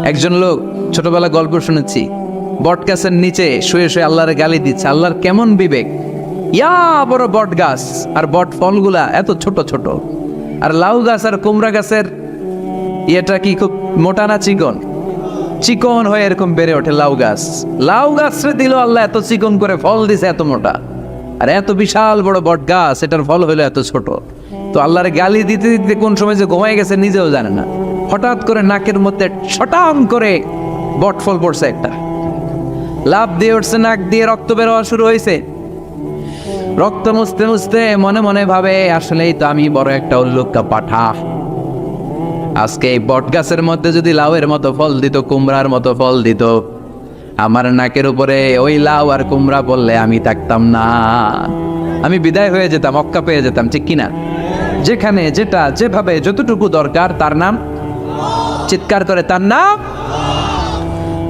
একজন লোক ছোটবেলা গল্প শুনেছি, বট গাছের নিচে শুয়ে শুয়ে আল্লাহর গালি দিচ্ছে। আল্লাহর কেমন বিবেক, ইয়া বড় বট গাছ আর বট ফলগুলা এত ছোট ছোট, আর লাউ গাছ আর কুমড়া গাছের ইয়েটা কি খুব মোটা না চিকন? চিকন হয়ে এরকম বেড়ে ওঠে লাউ গাছ। লাউ গাছরে দিল আল্লাহ এত চিকন করে, ফল দিছে এত মোটা। আর এত বিশাল বড় বট গাছ, এটার ফল হলো এত ছোট। তো আল্লাহর গালি দিতে দিতে কোন সময় যে ঘুমাই গেছে নিজেও জানে না। হঠাৎ করে নাকের মধ্যে ছটাম করে বট ফল পড়ছে একটা, লাভ দিয়ে উঠছে, নাক দিয়ে রক্ত বের হওয়া শুরু হয়েছে। রক্ত মুছতে মুছতে মনে মনে ভাবে, আসলেই তো আমি বড় একটা উল্লুক্কা পাঠা। আজকে এই বট গাছের মধ্যে যদি লাউয়ের মতো ফল দিত, কুমড়ার মতো ফল দিত, আমার নাকের উপরে ওই লাউ আর কুমড়া বললে আমি থাকতাম না, আমি বিদায় হয়ে যেতাম, অক্কা পেয়ে যেতাম, ঠিক কিনা? যেখানে যেটা যেভাবে যতটুকু দরকার তার নাম, চিৎকার করে তার নাম।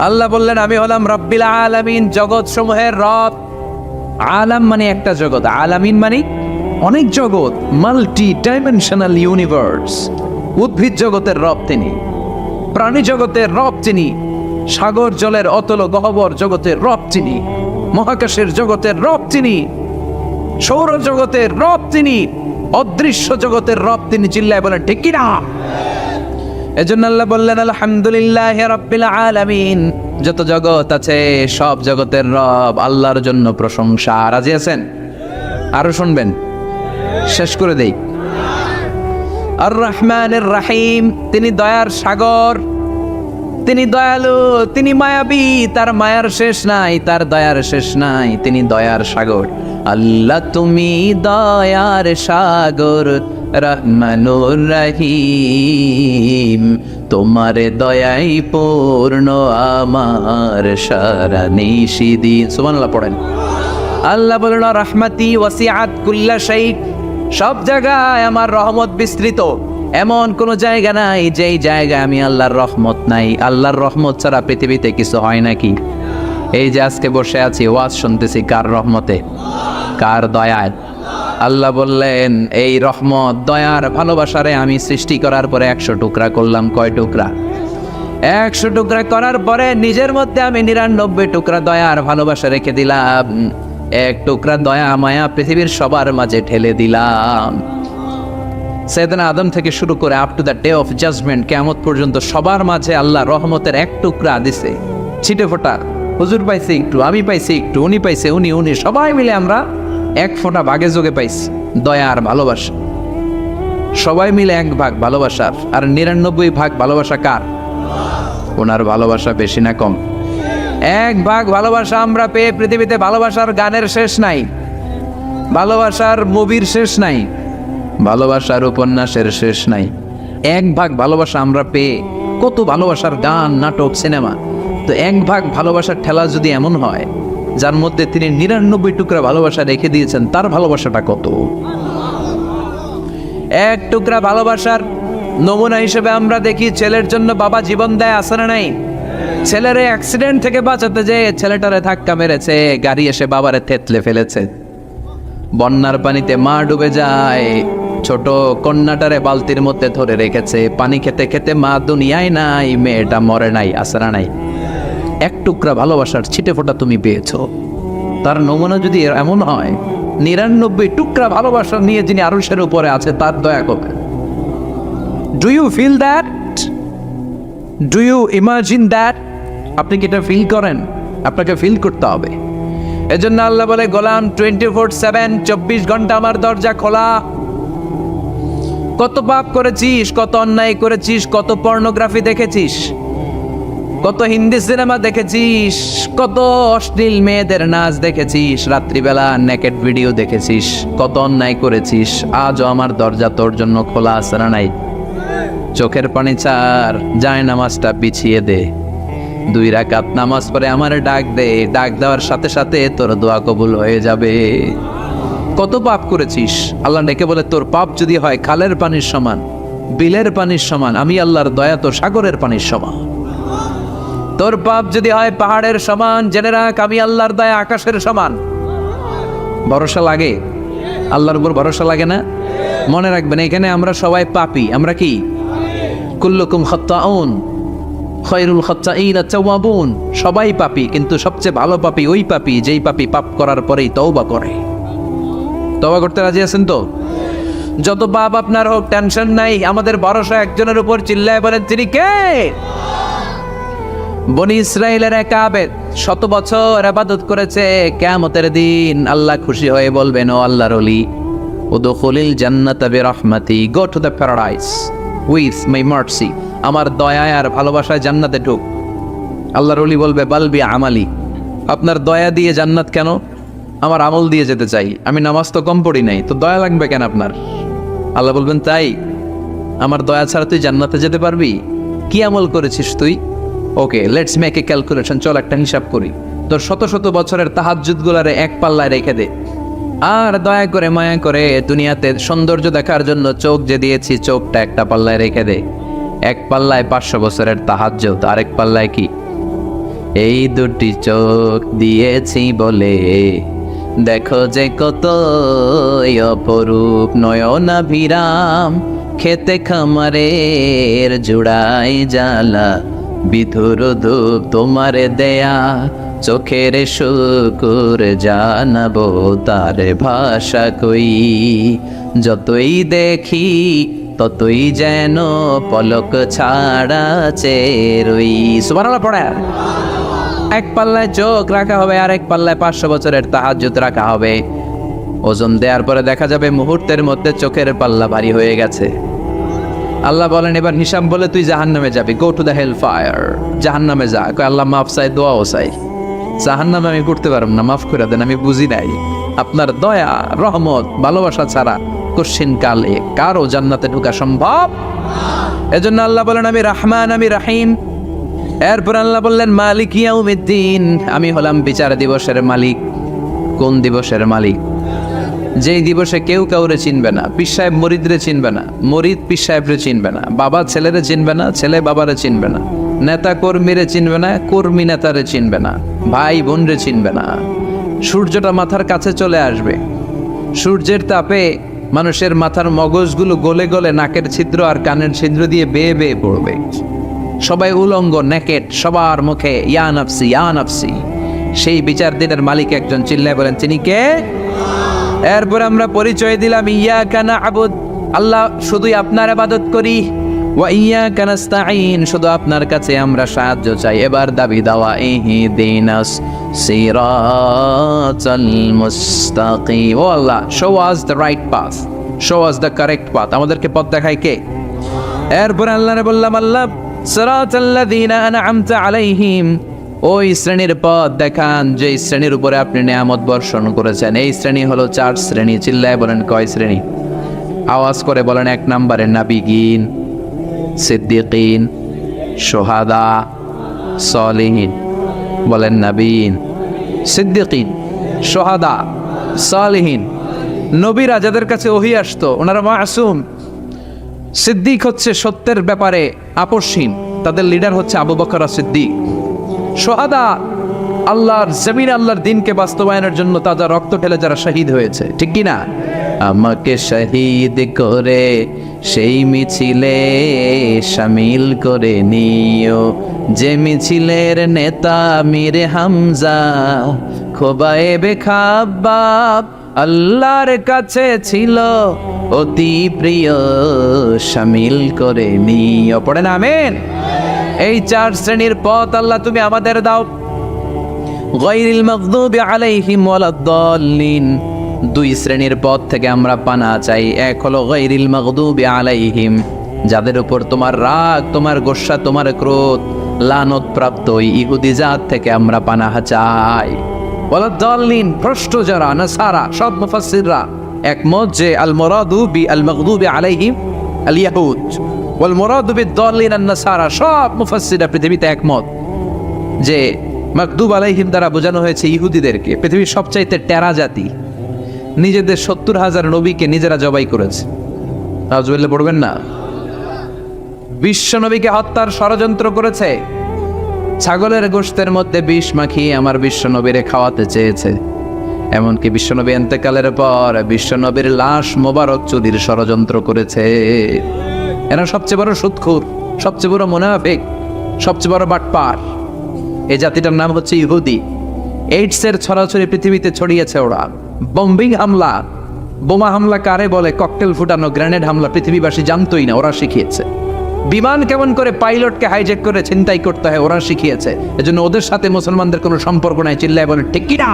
আল্লাহ বললেন আমি হলাম রব্বিল আলামিন, জগৎ সমূহের রব। আলাম মানে একটা জগৎ, আলামিন মানে অনেক জগৎ, মাল্টি ডাইমেনশনাল ইউনিভার্স। উদ্ভিদ জগতের রব তিনি, প্রাণী জগতের রব তিনি, সাগর জলের অতল গহ্বর জগতের রব তিনি, মহাকাশের জগতের রব তিনি, সৌর জগতের রব তিনি, অদৃশ্য জগতের রব তিনি। চিল্লায় বলেন ঠিক কিনা? এজন্য আল্লাহ বললেন আলহামদুলিল্লাহি রাব্বিল আলামিন, যত জগৎ আছে সব জগতের রব আল্লাহর জন্য প্রশংসা। রাজি আছেন? আরো শুনবেন, শেষ করে দেই। আর রহমানের রাহিম, তিনি দয়ার সাগর, তিনি দয়ালু, তিনি মায়াবী, তার মায়ার শেষ নাই, তার দয়ার শেষ নাই, তিনি দয়ার সাগর। আল্লাহ তুমি দয়ার সাগর, রহমানুর রহিম, তোমার দয়াই পূর্ণ আমার সারা নিশিদিন। সুবহানাল্লাহ পড়েন। আল্লাহ বলেন রাহমাতি ওয়াসিআত কুল্লা শাই, সব জায়গায় আমার রহমত বিস্তৃত, এমন কোন জায়গা নাই যেই জায়গায় আমি আল্লাহর রহমত নাই। আল্লাহর রহমত ছাড়া পৃথিবীতে কিছু হয় নাকি? এই যে আজকে বসে আছি, ওয়াজ শুনতেছি, কার রহমতে? কার দয়ায়? আল্লাহ বললেন এই রহমত, দয়ার, ভালোবাসারে আমি সৃষ্টি করার পরে 100 টুকরা করলাম। কয় টুকরা? 100 টুকরা করার পরে নিজের মধ্যে আমি 99 টুকরা দয়ার ভালোবাসা রেখে দিলাম। 1 টুকরা দয়া মায়া পৃথিবীর সবার মাঝে ঠেলে দিলাম। সাইয়েদনা আদম থেকে শুরু করে up to the day of judgment, কিয়ামত পর্যন্ত সবার মাঝে আল্লাহ রহমতের 1 টুকরা দিছে, ছিটে ফোঁটা। হুজুর পাইছে একটু, আমি পাইছি একটু, উনি পাইছে, উনি, সবাই মিলে আমরা 1 ফোঁটা ভাগে যোগে পাইছি দয়া আর ভালোবাসা। সবাই মিলে 1 ভাগ ভালোবাসার, আর 99 ভাগ ভালোবাসা কার? ওনার ভালোবাসা বেশি না কম? 1 ভাগ ভালোবাসা আমরা পেয়ে পৃথিবীতে ভালোবাসার গানের শেষ নাই, ভালোবাসার মুভির শেষ নাই, ভালোবাসার উপন্যাসের শেষ নাই। 1 ভাগ ভালোবাসা আমরা পেয়ে কত ভালোবাসার গান, নাটক, সিনেমা। তো 1 ভাগ ভালোবাসার ঠেলা যদি এমন হয়, যার মধ্যে তিনি 99 টুকরা ভালোবাসা রেখে দিয়েছেন, তার ভালোবাসাটা কত? 1 টুকরা ভালোবাসার নমুনা হিসেবে আমরা দেখি ছেলের জন্য বাবা জীবন দেয়, আছে না নাই? ছেলের অ্যাক্সিডেন্ট থেকে বাঁচাতে যে ছেলেটারে ধাক্কা মেরেছে, গাড়ি এসে বাবারে থেতলে ফেলেছে, বন্যার পানিতে মা ডুবে যায়, ছোট কন্যাটারে বালতির মধ্যে ধরে রেখেছে, পানি খেতে খেতে মা দুনিয়ায় নাই, মেয়েটা মরে নাই, আছে না নাই? 1 টুকরা ভালোবাসার ছিটে ফোঁটা তুমি পেয়েছো। তার নমুনা যদি এমন হয়, 99 টুকরা ভালোবাসা নিয়ে যিনি আরশের উপরে আছে, তার দয়া কবে? Do you feel that? Do you imagine that? আপনি কি এটা ফিল করেন? আপনাকে ফিল করতে হবে। এজন্য আল্লাহ বলে গোলাম 24/7, 24 ঘন্টা আমার দরজা খোলা। কত পাপ করেছিস, কত অন্যায় করেছিস, কত পর্নোগ্রাফি দেখেছিস, কত হিন্দি সিনেমা দেখেছিস, কত অশ্লীল মেয়েদের নাচ দেখেছিস, রাত্রিবেলা নেকেড ভিডিও দেখেছিস, কত অন্যায় করেছিস, আজও আমার দরজা তোর জন্য খোলা আছে না নাই? চোখের পানি ছাড়, যায় নামাজটা বিছিয়ে দে, 2 রাকাত নামাজ পড়ে আমার ডাক দে, ডাক দেওয়ার সাথে সাথে তোর দোয়া কবুল হয়ে যাবে। কত পাপ করেছিস, আল্লাহ ডেকে বলে তোর পাপ যদি হয় খালের পানির সমান, বিলের পানির সমান, আমি আল্লাহর দয়া তো সাগরের পানির সমান। তোর পাপ যদি হয় পাহাড়ের সমান, জেনে রাখ আমি আল্লাহর দয়া আকাশের সমান। ভরসা লাগে? আল্লাহর উপর ভরসা লাগে না? মনে রাখবেন এখানে আমরা সবাই পাপী। আমরা কি? কুল্লুকুম খাত্তাউন, খায়রুল খাত্তাঈনা তাওয়াবুন, সবাই পাপী, কিন্তু সবচেয়ে ভালো পাপী ওই পাপী যেই পাপী পাপ করার পরেই তওবা করে। তওবা করতে রাজি আছেন তো? যত পাপ আপনার হোক, টেনশন নাই, আমাদের ভরসা একজনের উপর। চিল্লায় বলেন, তিনি কে? বনি ইসরাইলের এক আবেদ 100 বছর ইবাদত করেছে। কিয়ামতের দিন আল্লাহ খুশি হয়ে বলবেন, ও আল্লাহর ওলি, উদখুলিল জান্নাতা বিরহমাতি, go to the paradise with my mercy, আমার দয়ায় আর ভালোবাসায় জান্নাতে ঢুক। আল্লাহর ওলি বলবে, বালবি আমালি, আপনার দয়া দিয়ে জান্নাত কেন? আমার আমল দিয়ে যেতে চাই, আমি নামাজ তো কম পড়ি নাই, তো দয়া লাগবে কেন আপনার? আল্লাহ বলবেন, তাই? আমার দয়া ছাড়া তুই জান্নাতে যেতে পারবি? কি আমল করেছিস তুই? ওকে, লেটস মেক এ ক্যালকুলেশন, চল একটা হিসাব করি। তোর শত শত বছরের তাহাজ্জুদ গুলারে এক পাল্লায় রেখে দে, আর দয়া করে মায়া করে দুনিয়াতে সৌন্দর্য দেখার জন্য চোখ যে দিয়েছি, চোখটা একটা পাল্লায় রেখে দে। এক পাল্লায় 500 বছরের তাহাজ্জুদ, আরেক পাল্লায় কি? এই দুটি চোখ দিয়েছি বলে দেখো যে কত অপরূপ নয়নাভিরাম, খেতে খামারের জুড়াই জ্বালা, বিধুর ধূপ তোমার দেয়া, চোখের শুকুর জানাবো তার ভাষা কই, যতই দেখি ততই যেন পলক ছাড়া চেরই। সুবহানাল্লাহ পড়ে। এক পাল্লায় চোখ রাখা হবে, আর এক পাল্লায় 500 বছরের তাহাজ্জুদ রাখা হবে। ওজন দেওয়ার পরে দেখা যাবে মুহূর্তের মধ্যে চোখের পাল্লা ভারী হয়ে গেছে। আল্লাহ বলেন, এবার হিসাব বলে তুই জাহান্নামে যাবি, go to the hell fire, জাহান্নামে যা। আল্লাহ মাফ চাই, দোয়াও চাই, জাহান্নামে আমি করতে পারব না, মাফ করে দেন, আমি বুঝি নাই। আপনার দয়া, রহমত, ভালোবাসা ছাড়া কশিন কালে কারো জান্নাতে ঢোকা সম্ভব? এজন্য আল্লাহ বলেন, আমি রহমান, আমি রহিম। এরপর আল্লাহ বললেন, মালিক ইয়াউমিদ্দিন, আমি হলাম বিচার দিবসের মালিক। কোন দিবসের মালিক? যেই দিবসে কেউ কাউরে চিনবে না, পীর সাহেব মরিদরে চিনবে না, মরিদ পীর সাহেবরে চিনবে না, বাবা ছেলেরে চিনবে না, ছেলে বাবারে চিনবে না, নেতা কর্মীরে চিনবে না, কর্মী নেতারে চিনবে না, ভাই বোনরে চিনবে না। সূর্যটা মাথার কাছে চলে আসবে, সূর্যের তাপে মানুষের মাথার মগজগুলো গলে গলে নাকের ছিদ্র আর কানের ছিদ্র দিয়ে বেয়ে বেয়ে পড়বে। সবাই উলঙ্গ, নেকেট, সবার মুখে ইয়া নাফসি, ইয়া নাফসি। সেই বিচার দিনের মালিক একজন, চিল্লায় বলেন, তিনি কে? এরপর আমরা পরিচয় দিলাম, ইয়াকা না'বুদ, আল্লাহ শুধুই আপনার ইবাদত করি, ওয়া ইয়াকা নাস্তাঈন, শুধু আপনার কাছে আমরা সাহায্য চাই। এবার দাবি দাওয়া, ইহদিনাস সিরাতাল মুস্তাকিম, ও আল্লাহ, show us the right path, show us the correct path, আমাদেরকে পথ দেখায় কে? এরপর আল্লাহরে বললাম, আল্লাহ সিরাতাল্লাযীনা আন'আমতা আলাইহিম, ওই শ্রেণীর পথ দেখান যে শ্রেণীর উপরে আপনি নিয়ামত বর্ষণ করেছেন। এই শ্রেণী হলো 4 শ্রেণী। চিল্লায় বলেন, কয় শ্রেণী? আওয়াজ করে বলেন। 1 নম্বরে নাবিগিন, সিদ্দিকিন, শুহাদা, সালিহিন। বলেন, নাবিয়িন, সিদ্দিকিন, শুহাদা, সালিহিন। নবীরা যাদের কাছে ওহী আসতো ওনারা মাসুম। সিদ্দিক হচ্ছে সত্যের ব্যাপারে আপোষহীন, তাদের লিডার হচ্ছে আবু বকর সিদ্দিক। শুহাদা আল্লাহর জমিন, আল্লাহর দিনকে বাস্তবায়নের জন্য তাজা রক্ত ঢেলে যারা শহীদ হয়েছে, ঠিক কি না? আমাকে শহীদ করে সেই মিছিলে শামিল করে নিও, যে মিছিলের নেতা মীর হামজা, খোবায়েবে খাব্বাব আল্লাহর কাছে ছিল অতি প্রিয়, শামিল করে নিও। পড়েন আমিন। এই 4 শ্রেণীর পথ আল্লাহ তুমি আমাদের দাও। গায়রিল মাগদুবি আলাইহিম ওয়ালাদ-দাল্লিন, 2 শ্রেণীর পথ থেকে আমরা পানা চাই। এক হলো গায়রিল মাগদুবি আলাইহিম, যাদের উপর তোমার রাগ, তোমার গোসা, তোমার ক্রোধ, লানত প্রাপ্ত ওই ইহুদি জাত থেকে আমরা পানাহ চাই। ওয়ালাদ-দাল্লিন, ভ্রষ্ট যারা, নাসারা। সব মুফাসসিররা একমত যে আল মুরাদু বি আল মাগদুবি আলাইহিম আল ইয়াহুদ ওয়াল মুরাদু বিদ-দাল্লিন আন-নাসারা। সব মুফাসসিররা পৃথিবীতে একমত যে মাগদুব আলাইহিম দ্বারা বোঝানো হয়েছে ইহুদিদেরকে। পৃথিবীর সবচাইতে টেরা জাতি, নিজেদের 70,000 নবীকে নিজেরা জবাই করেছে। নাউজুবিল্লাহ পড়বেন না? বিশ্ব নবীকে হত্যার ষড়যন্ত্র করেছে, ছাগলের গোশতের মধ্যে বিষ মাখিয়ে আমার বিশ্ব নবীরে খাওয়াতে চেয়েছে। এমনকি বিশ্বনবী ইন্তেকালের পর বিশ্বনবীর লাশ মোবারক চুরির ষড়যন্ত্র করেছে। এরা সবচেয়ে বড় সুদখোর, সবচেয়ে বড় মুনাফিক। সবচেয়ে বড় বাটপার। এই জাতিটার নাম হচ্ছে ইহুদি। এইডসের ছড়াছড়ি পৃথিবীতে ছড়িয়েছে ওরা। বম্বিং হামলা, বোমা হামলা কারে বলে, ককটেল ফুটানো, গ্রেনেড হামলা পৃথিবীবাসী জানতোই না, ওরা শিখিয়েছে। বিমান কেমন করে পাইলটকে হাইজ্যাক করে ছিনতাই করতে হয় ওরা শিখিয়েছে। এজন্য ওদের সাথে মুসলমানদের কোনো সম্পর্ক নাই। চিল্লায় বলে ঠিক কি না?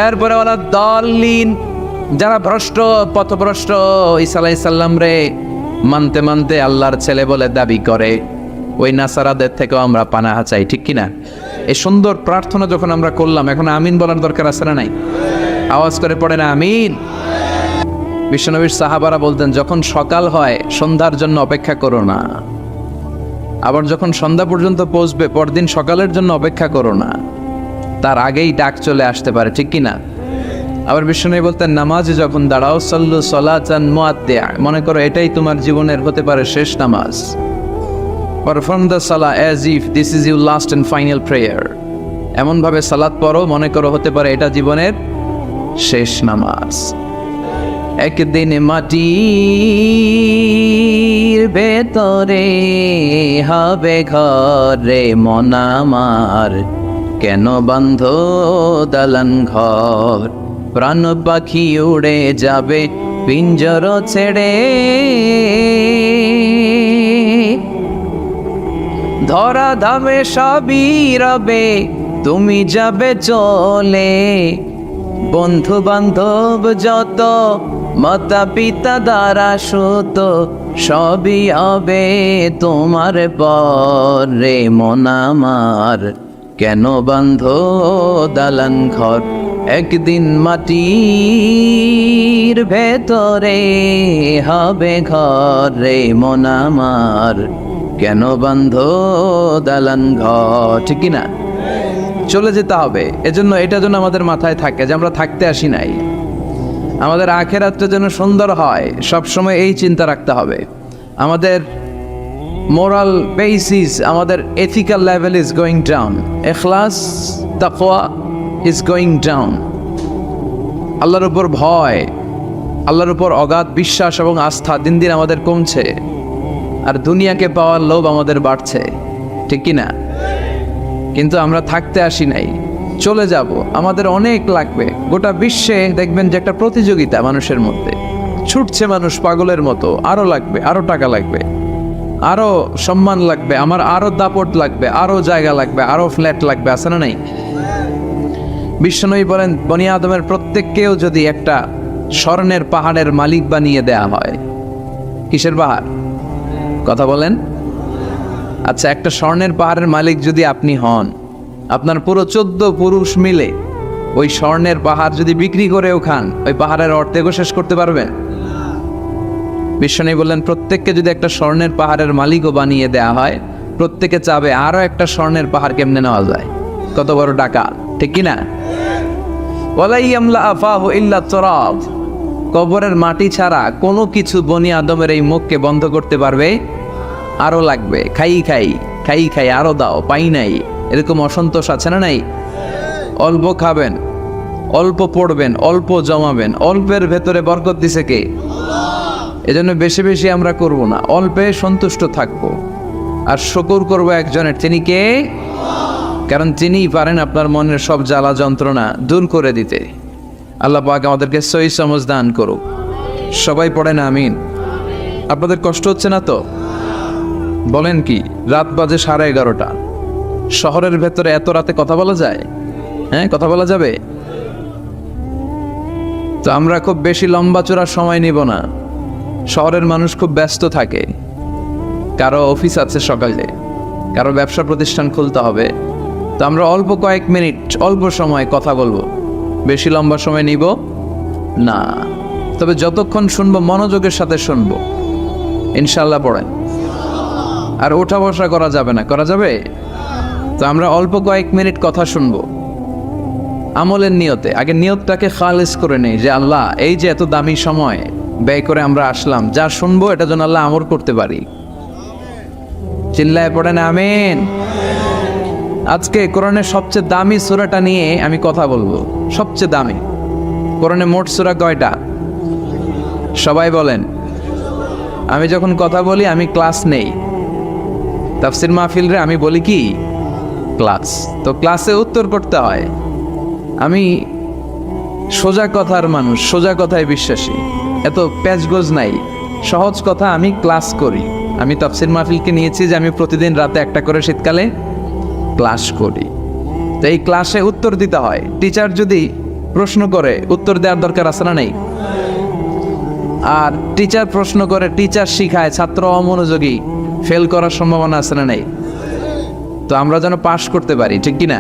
এরপরে ওরা দলিন, যারা ভ্রষ্ট, পথভ্রষ্ট, ঈসা আলাইহিস সালাম রে মানতে মানতে আল্লাহর ছেলে বলে দাবি করে, ওই নাসারাদের থেকেও আমরা পানাহা চাই। ঠিক কিনা? এই সুন্দর প্রার্থনা যখন আমরা করলাম, এখন আমিন বলার দরকার আছে না নাই? আওয়াজ করে পড়ে না আমিন। বিশ্বনবীর সাহাবারা বলতেন, যখন সকাল হয় সন্ধ্যার জন্য অপেক্ষা করো না, আবার যখন সন্ধ্যা পর্যন্ত পৌঁছবে পরদিন সকালের জন্য অপেক্ষা করো না, তার আগেই ডাক চলে আসতে পারে। ঠিক কিনা? আবার বিশ্বনবী বলতেন, নামাজে যখন দাঁড়াও সাল্লু সালাতান মুআদ্দিয়া, মনে করো এটাই তোমার জীবনের হতে পারে শেষ নামাজ। Perform the Salah as if this is your last and final prayer. এমনভাবে সালাত পড়ো মনে করো হতে পারে এটা জীবনের শেষ নামাজ। একদিন মাটির ভেতরে হবে ঘরে মন আমার, কেন বন্ধ দালান ঘর, প্রাণ পাখি উড়ে যাবে পিঞ্জর ছেড়ে, ধরা ধামে সবই রবে তুমি যাবে চলে, বন্ধু বান্ধব যত মাতা পিতা দ্বারা সুত সবই হবে তোমার পরে মন আমার, কেন বন্ধ দালান ঘর, একদিন মাটির ভেতরে হবে ঘরে মন আমার, কেন বন্ধ দালান ঘর। ঠিক না? চলে যেতে হবে। এজন্য এটা যেন আমাদের মাথায় থাকে যে আমরা থাকতে আসি নাই, আমাদের আখিরাতটা যেন সুন্দর হয়, সবসময় এই চিন্তা রাখতে হবে। আমাদের মোরাল বেসিস, আমাদের ethical level is going down, ইখলাস তাকওয়া ইজ গোয়িং ডাউন। আল্লাহর উপর ভয়, আল্লাহর উপর অগাধ বিশ্বাস এবং আস্থা দিন দিন আমাদের কমছে, আর দুনিয়াকে পাওয়ার লোভ আমাদের বাড়ছে। ঠিক কি না? কিন্তু আমরা থাকতে আসি নাই, চলে যাব। আমাদের অনেক লাগবে। গোটা বিশ্বে দেখবেন যে একটা প্রতিযোগিতা মানুষের মধ্যে, ছুটছে মানুষ পাগলের মতো, আরো লাগবে, আরো টাকা লাগবে, আরো সম্মান লাগবে, আমার আরো দাপট লাগবে, আরো জায়গা লাগবে, আরো ফ্ল্যাট লাগবে। আছে না নাই? বিশ্বনবী বলেন, বনি আদমের প্রত্যেককেও যদি একটা স্বর্ণের পাহাড়ের মালিক বানিয়ে দেয়া হয়। কিসের পাহাড়? কথা বলেন। আচ্ছা, একটা স্বর্ণের পাহাড়ের মালিক যদি আপনি হন, আপনার পুরো 14 পুরুষ মিলে ওই স্বর্ণের পাহাড় যদি বিক্রি করেও খান, ওই পাহাড়ের অর্ধেকও শেষ করতে পারবেন? বিশ্বনবী বললেন, প্রত্যেককে যদি একটা স্বর্ণের পাহাড়ের মালিকও বানিয়ে দেয়া হয়, প্রত্যেকে চাবে আরো একটা স্বর্ণের পাহাড় কেমনে নেওয়া যায়। কত বড় টাকা! ঠিক কিনা? ওয়ালাই ইয়ামলা আফাহু ইল্লা তুরাব, কবরের মাটি ছাড়া কোনো কিছু বনি আদমের এই মুখকে বন্ধ করতে পারবে? আরো লাগবে, খাই খাই খাই খাই, আরো দাও, পাই নাই, এরকম অসন্তোষ আছে না নাই? অল্প খাবেন, অল্প পড়বেন, অল্প জমাবেন, অল্পের ভেতরে বরকত দিছে কে? এজন্য বেশি বেশি আমরা করব না, অল্পে সন্তুষ্ট থাকবো, আর শুকর করব একজনের, তিনি কে? কারণ তিনিই পারেন আপনার মনের সব জ্বালা যন্ত্রণা দূর করে দিতে। আল্লাহ পাক আমাদেরকে সহি সমঝ দান করুক। সবাই পড়েন আমিন। আপনাদের কষ্ট হচ্ছে না তো? বলেন কি, রাত বাজে 11:30, শহরের ভেতরে এত রাতে কথা বলা যায়? হ্যাঁ, কথা বলা যাবে? তো আমরা খুব বেশি লম্বা চড়া সময় নিব না। শহরের মানুষ খুব ব্যস্ত থাকে, কারো অফিস আছে সকালে, কারো ব্যবসা প্রতিষ্ঠান খুলতে হবে। তো আমরা অল্প কয়েক মিনিট, অল্প সময় কথা বলবো, বেশি লম্বা সময় নিব না। তবে যতক্ষণ শুনবো মনোযোগের সাথে শুনবো, ইনশাল্লাহ পড়েন। আর ওঠা বসা করা যাবে না। করা যাবে? তো আমরা অল্প কয়েক মিনিট কথা শুনবো আমলের নিয়তে। আগে নিয়তটাকে খালেস করে নেই যে আল্লাহ, এই যে এত দামি সময় ব্যয় করে আমরা আসলাম, যা শুনবো এটা যেন আল্লাহ আমল করতে পারি। চিল্লায় পড়েন আমিন। আজকে কোরআনের সবচেয়ে দামি সূরাটা নিয়ে আমি কথা বলবো। সবচেয়ে দামি। কোরআনে মোট সূরা কয়টা? সবাই বলেন। আমি যখন কথা বলি আমি ক্লাস নেই, তাফসির মাহফিল রে আমি বলি কি ক্লাস। তো ক্লাসে উত্তর করতে হয়। আমি সোজা কথার মানুষ, সোজা কথায় বিশ্বাসী, এত প্যাচগোজ নাই, সহজ কথা। আমি ক্লাস করি। আমি তাফসির মাহফিলকে নিয়েছি যে আমি প্রতিদিন রাতে একটা করে শীতকালে ক্লাস করি। তো এই ক্লাসে উত্তর দিতে হয়। টিচার যদি প্রশ্ন করে উত্তর দেওয়ার দরকার আছে না নেই? আর টিচার প্রশ্ন করে, টিচার শিখায়, ছাত্র অমনোযোগী, ফেল করার সম্ভাবনা আছে না নেই? তো আমরা যেন পাশ করতে পারি, ঠিক কিনা?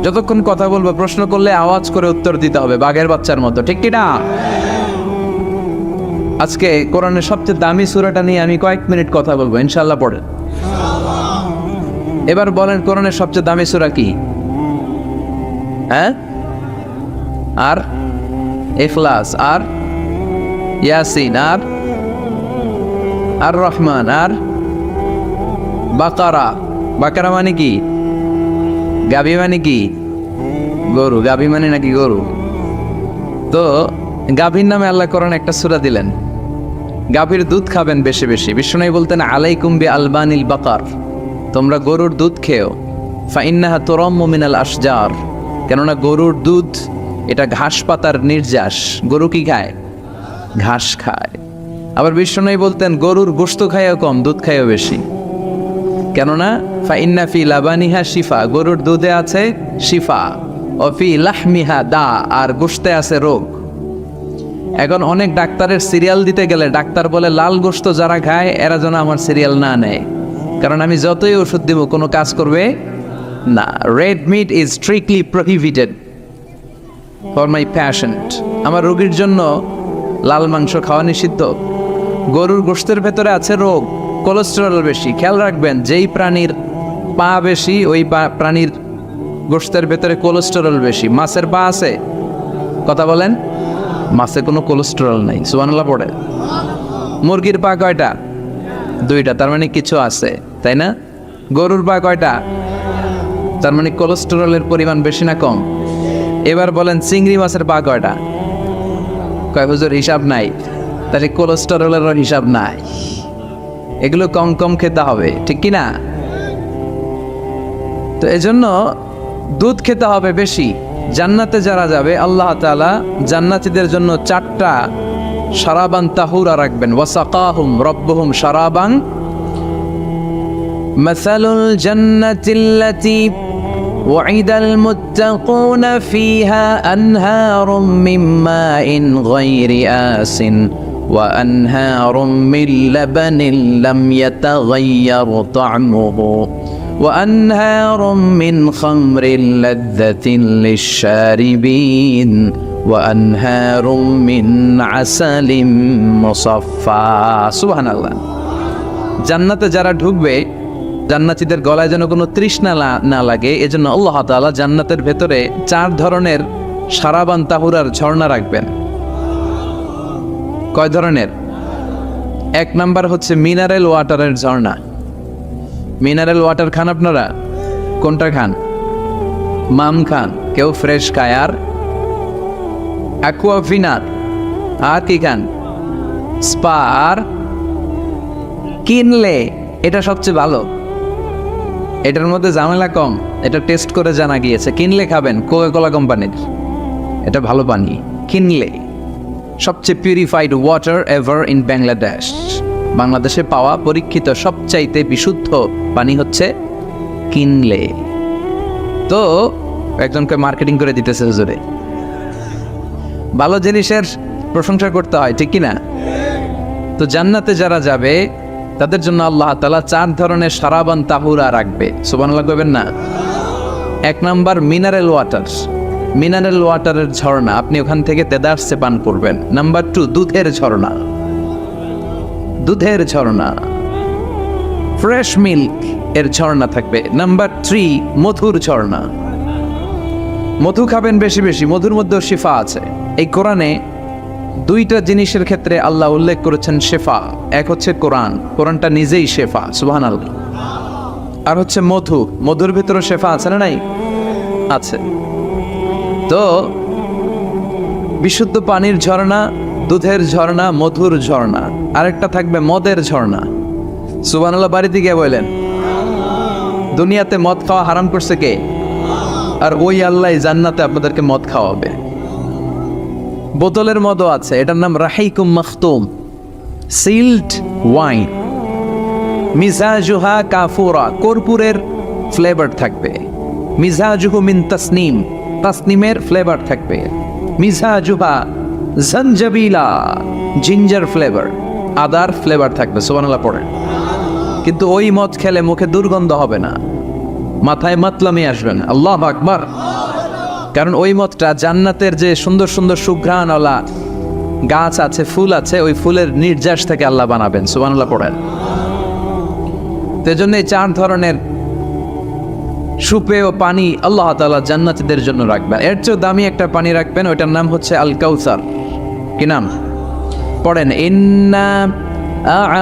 যতক্ষণ কথা বলবো, প্রশ্ন করলে আওয়াজ করে উত্তর দিতে হবে, বাঘের বাচ্চার মতো, ঠিক কিনা? আজকে কোরআনের সবচেয়ে দামি সূরাটা নিয়ে আমি কয়েক মিনিট কথা বলবো, ইনশাআল্লাহ। পড়েন। এবার বলেন কোরআনের সবচেয়ে দামি সূরা কি? হ্যাঁ? আর ইখলাস, আর ইয়াসিন, আর রহমান, আর বাকারা। বাকারা মানে কি? গাভী মানে কি? গরু। গাভী মানে নাকি গরু? তো গাভীর নামে আল্লাহ কোরআন একটা সূরা দিলেন। গাভীর দুধ খাবেন বেশি বেশি। বিষ্ণু বলতেন আলাইকুম বি আলবানিল বাকার, তোমরা গরুর দুধ খেও। ফাইন্নাহা তুরাম্মু মিনাল আশজার, কেননা গরুর দুধ এটা ঘাস পাতার নির্যাস। গরু কি খায়? ঘাস খায়। আবার বিষ্ণু বলতেন গরুর গোশত খায়ও কম, দুধ খায়ও বেশি, কেননা ফাইন্না ফি লাবানিহা শিফা, গরুর দুধে আছে শিফা, ও ফি লাহমিহা দা, আর গোশতে আছে রোগ। এখন অনেক ডাক্তারের সিরিয়াল দিতে গেলে ডাক্তার বলে লাল গোশত যারা খায় এরা যেন আমার সিরিয়াল না নেয়, কারণ আমি যতই ওষুধ দেব কোনো কাজ করবে না। Red meat is strictly prohibited for my patient, আমার রোগীর জন্য লাল মাংস খাওয়া নিষিদ্ধ। গরুর গোশতের ভেতরে আছে রোগ, কোলেস্টেরল বেশি। খেয়াল রাখবেন, যেই প্রাণীর পা বেশি ওই প্রাণীর গোশতের ভেতরে কোলেস্টেরল বেশি। মাছের পা আছে? কথা বলেন। মাছে কোনো কোলেস্টেরল নাই, সুবহানাল্লাহ পড়ে। মুরগির পা কয়টা? দুইটা, তার মানে কিছু আছে, তাই না? গরুর পা কয়টা? তার মানে কোলেস্টেরলের পরিমাণ বেশি না কম? এবার বলেন চিংড়ি মাছের পা কয়টা? কয় হুজুর হিসাব নাই। তাহলে কোলেস্টেরলেরও হিসাব নাই। এগুলো কম কম খেতে হবে, ঠিক কি না? তো এজন্য দুধ খেতে হবে বেশি। জান্নাতে যারা যাবে আল্লাহ তাআলা জান্নাতীদের জন্য 4টা শারাবান তাহুরা রাখবেন। ওয়াসাকাহুম রাব্বুহুম শারাবান মাসালুল জান্নাতিল্লাতী ওয়াইদাল মুত্তাকুনা ফিহা আনহারুম মিন মাইন গায়রি আসিন ওয়া আনহারুম মিন লাবানিন লাম ইয়াতাগায়্যার তা'মুহু وأنهار من خمر لذة للشاربين وأنهار من عسل مصفى سبحان الله। জান্নাতে যারা ঢুকবে জান্নাতীদের গলায় যেন কোনো তৃষ্ণা না লাগে, এজন্য আল্লাহ তাআলা জান্নাতের ভেতরে 4 ধরনের শারাবান তাহুরার ঝর্ণা রাখবেন। কয় ধরনের? 1 নাম্বার হচ্ছে মিনারেল ওয়াটারের ঝর্ণা। মিনারেল ওয়াটার খান আপনারা? কোনটা খান? মাম খান, কেউ ফ্রেশ খায়, আর অ্যাকুয়াফিনার, আর কি খান? স্পা, আর কিনলে। এটা সবচেয়ে ভালো, এটার মধ্যে ঝামেলা কম, এটা টেস্ট করে জানা গিয়েছে। কিনলে খাবেন, কোকা-কোলা কোম্পানির, এটা ভালো পানি। কিনলে সবচেয়ে purified water ever in Bangladesh. বাংলাদেশে পাওয়া পরীক্ষিত সবচাইতে বিশুদ্ধ পানি হচ্ছে কিনলে। তো একজনকে মার্কেটিং করে দিতেছে হুজুরে। ভালো জিনিসের প্রশংসা করতে হয়, ঠিক কিনা? তো জান্নাতে যারা যাবে তাদের জন্য আল্লাহ তাআলা 4 ধরনের শারাবান তাহুরা রাখবে। সুবহানাল্লাহ কইবেন না? 1 নাম্বার মিনারেল ওয়াটার, মিনারেল ওয়াটারের ঝর্ণা, আপনি ওখান থেকে তেদারসে পান করবেন। নাম্বার 2 দুধের ঝর্ণা, দুধের ঝর্ণা, ফ্রেশ মিল্ক এর ঝর্ণা থাকবে। নাম্বার 3 মধুর ঝর্ণা, মধু খাবেন বেশি বেশি, মধুর মধ্যেও শিফা আছে। এই কোরআনে 2টা জিনিসের ক্ষেত্রে আল্লাহ উল্লেখ করেছেন শেফা। এক হচ্ছে কোরআন, কোরআনটা নিজেই শেফা, সুবহানাল্লাহ। আর হচ্ছে মধু, মধুর ভিতরে শেফা আছে না নাই? আছে। তো বিশুদ্ধ পানির ঝর্ণা, দুধের ঝর্ণা, মধুর ঝর্ণা, আরেকটা থাকবে মদের ঝর্ণা। সুবহানাল্লাহ বাড়িতে গিয়ে বললেন, দুনিয়াতে মদ খাওয়া হারাম করছে কে? আর ওই আল্লাহ জান্নাতে আপনাদেরকে মদ খাওয়াবে। বোতলের মদও আছে, এটার নাম রাহিকুম মাখতুম, সিল্ড ওয়াইন। মিজাজুহা কাফুরা, কর্পূরের ফ্লেভার থাকবে। মিজাজুহু মিন তাসনিম, তাসনিমের ফ্লেভার থাকবে। মিজাজুহা জঞ্জাবিলা, জিঞ্জার ফ্লেভার, আদার ফ্লেভার থাকবে। সুবহানাল্লাহ পড়েন। কিন্তু ওই মদ খেলে মুখে দুর্গন্ধ হবে না, মাথায় মাতলামি আসবে না। আল্লাহু আকবার। কারণ ওই মদটা জান্নাতের যে সুন্দর সুন্দর সুঘ্রাণওয়ালা গাছ আছে, ফুল আছে, ওই ফুলের নির্যাস থেকে আল্লাহ বানাবেন। সুবহানাল্লাহ পড়েন। সেজন্য এই 4 ধরনের সুপেয় পানি আল্লাহ তাআলা জান্নাতীদের জন্য রাখবেন। এর চেয়ে দামি একটা পানি রাখবেন, ওইটার নাম হচ্ছে আল কাউসার। কি নাম? পড়েন, ইন্না